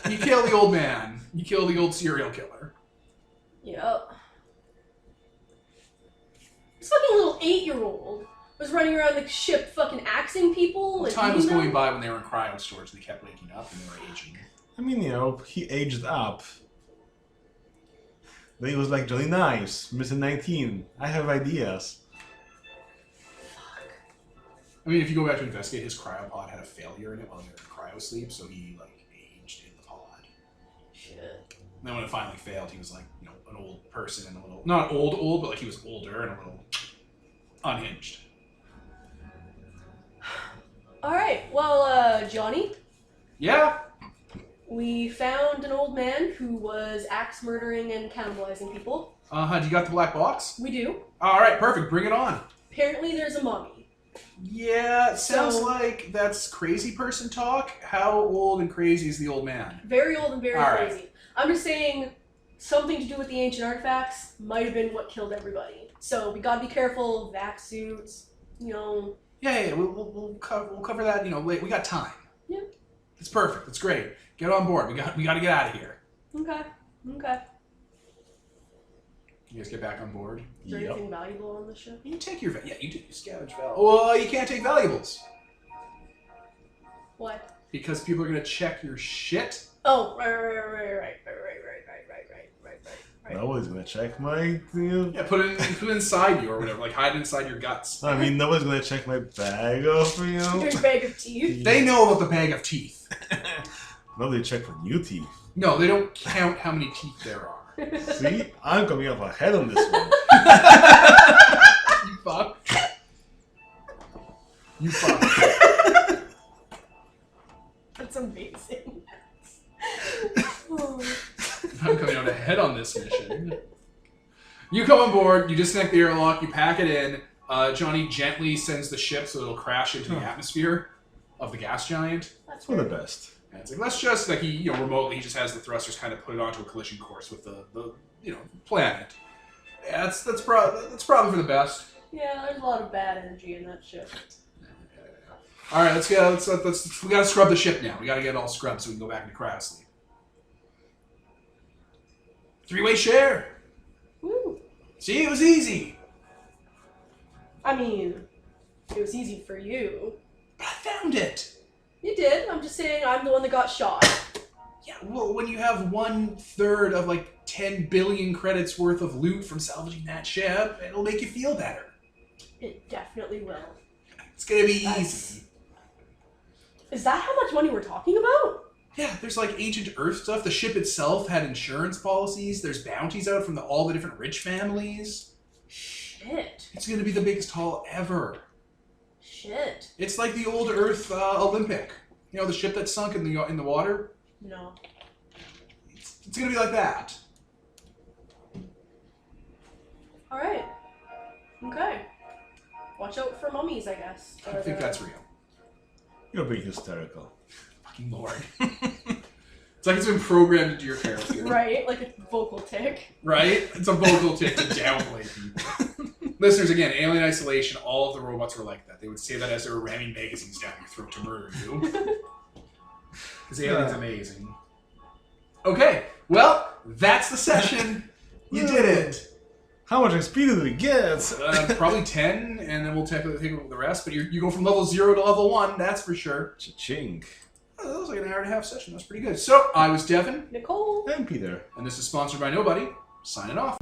You kill the old man. You kill the old serial killer. Yep. This fucking little 8-year-old was running around the ship fucking axing people. And Time was eating going them. by when they were in cryo storage and they kept waking up and they were aging. I mean, you know, he aged up. Then he was like Johnny Knives, Mr. 19. I have ideas. I mean, if you go back to investigate, his cryopod had a failure in it while they were in cryo sleep, so he like aged in the pod. Shit. And then when it finally failed, he was like, you know, an old person and a little, not old, but like he was older and a little unhinged. Alright, well, Johnny, Yeah. we found an old man who was axe murdering and cannibalizing people. Do you got the black box? We do. All right, perfect. Bring it on. Apparently there's a mummy. Yeah, it sounds So- like that's crazy person talk. How old and crazy is the old man? Very old and very All right. crazy. I'm just saying, something to do with the ancient artifacts might have been what killed everybody. So we gotta be careful, vac suits, you know. Yeah, we'll cover that. You know, late. We got time. Yeah. It's perfect. It's great. Get on board. We got to get out of here. Okay. You guys get back on board. Is there anything valuable on the ship? You take your yeah. You do scavenge valuables. Well, you can't take valuables What? because people are gonna check your shit. Oh, right. Nobody's gonna check my. Yeah, put it inside you or whatever. Like hide it inside your guts. I mean, nobody's gonna check my bag off, you know. Your bag of teeth. They know about the bag of teeth. Nobody check for new teeth. No, they don't count how many teeth there are. See, I'm coming up ahead on this one. You fuck. You fuck. That's amazing. I'm coming out ahead on this mission. You come on board, you disconnect the airlock, you pack it in. Johnny gently sends the ship so it'll crash into the atmosphere of the gas giant. That's For the weird. best. And it's like, let's just, like, he, remotely, he just has the thrusters kind of put it onto a collision course with the planet. Yeah, that's probably for the best. Yeah, there's a lot of bad energy in that ship. All right, we gotta scrub the ship now. We gotta get it all scrubbed so we can go back into cryo sleep. 3-way share. Woo. See, it was easy. I mean, it was easy for you. But I found it. You did. I'm just saying I'm the one that got shot. Yeah, well, when you have 1/3 of like 10 billion credits worth of loot from salvaging that ship, it'll make you feel better. It definitely will. It's gonna be That's- easy. Is that how much money we're talking about? Yeah, there's like ancient Earth stuff. The ship itself had insurance policies. There's bounties out from all the different rich families. Shit. It's gonna be the biggest haul ever. Shit. It's like the old Earth Olympic. You know, the ship that sunk in the water. No. It's gonna be like that. All right. Okay. Watch out for mummies, I guess. I think that's real. You're being hysterical. Fucking Lord. It's like it's been programmed into your character. right, like a vocal tick. Right? It's a vocal tick to downplay people. Listeners, again, Alien Isolation, all of the robots were like that. They would say that as they were ramming magazines down your throat to murder you. Because Alien's amazing. Okay, well, that's the session. You did it. How much XP did we get? Probably 10, and then we'll take the rest. But you go from level 0 to level 1, that's for sure. Cha-ching. Oh, that was like an hour and a half session. That's pretty good. So, I was Devin. Nicole. And Peter. And this is sponsored by Nobody. Signing off.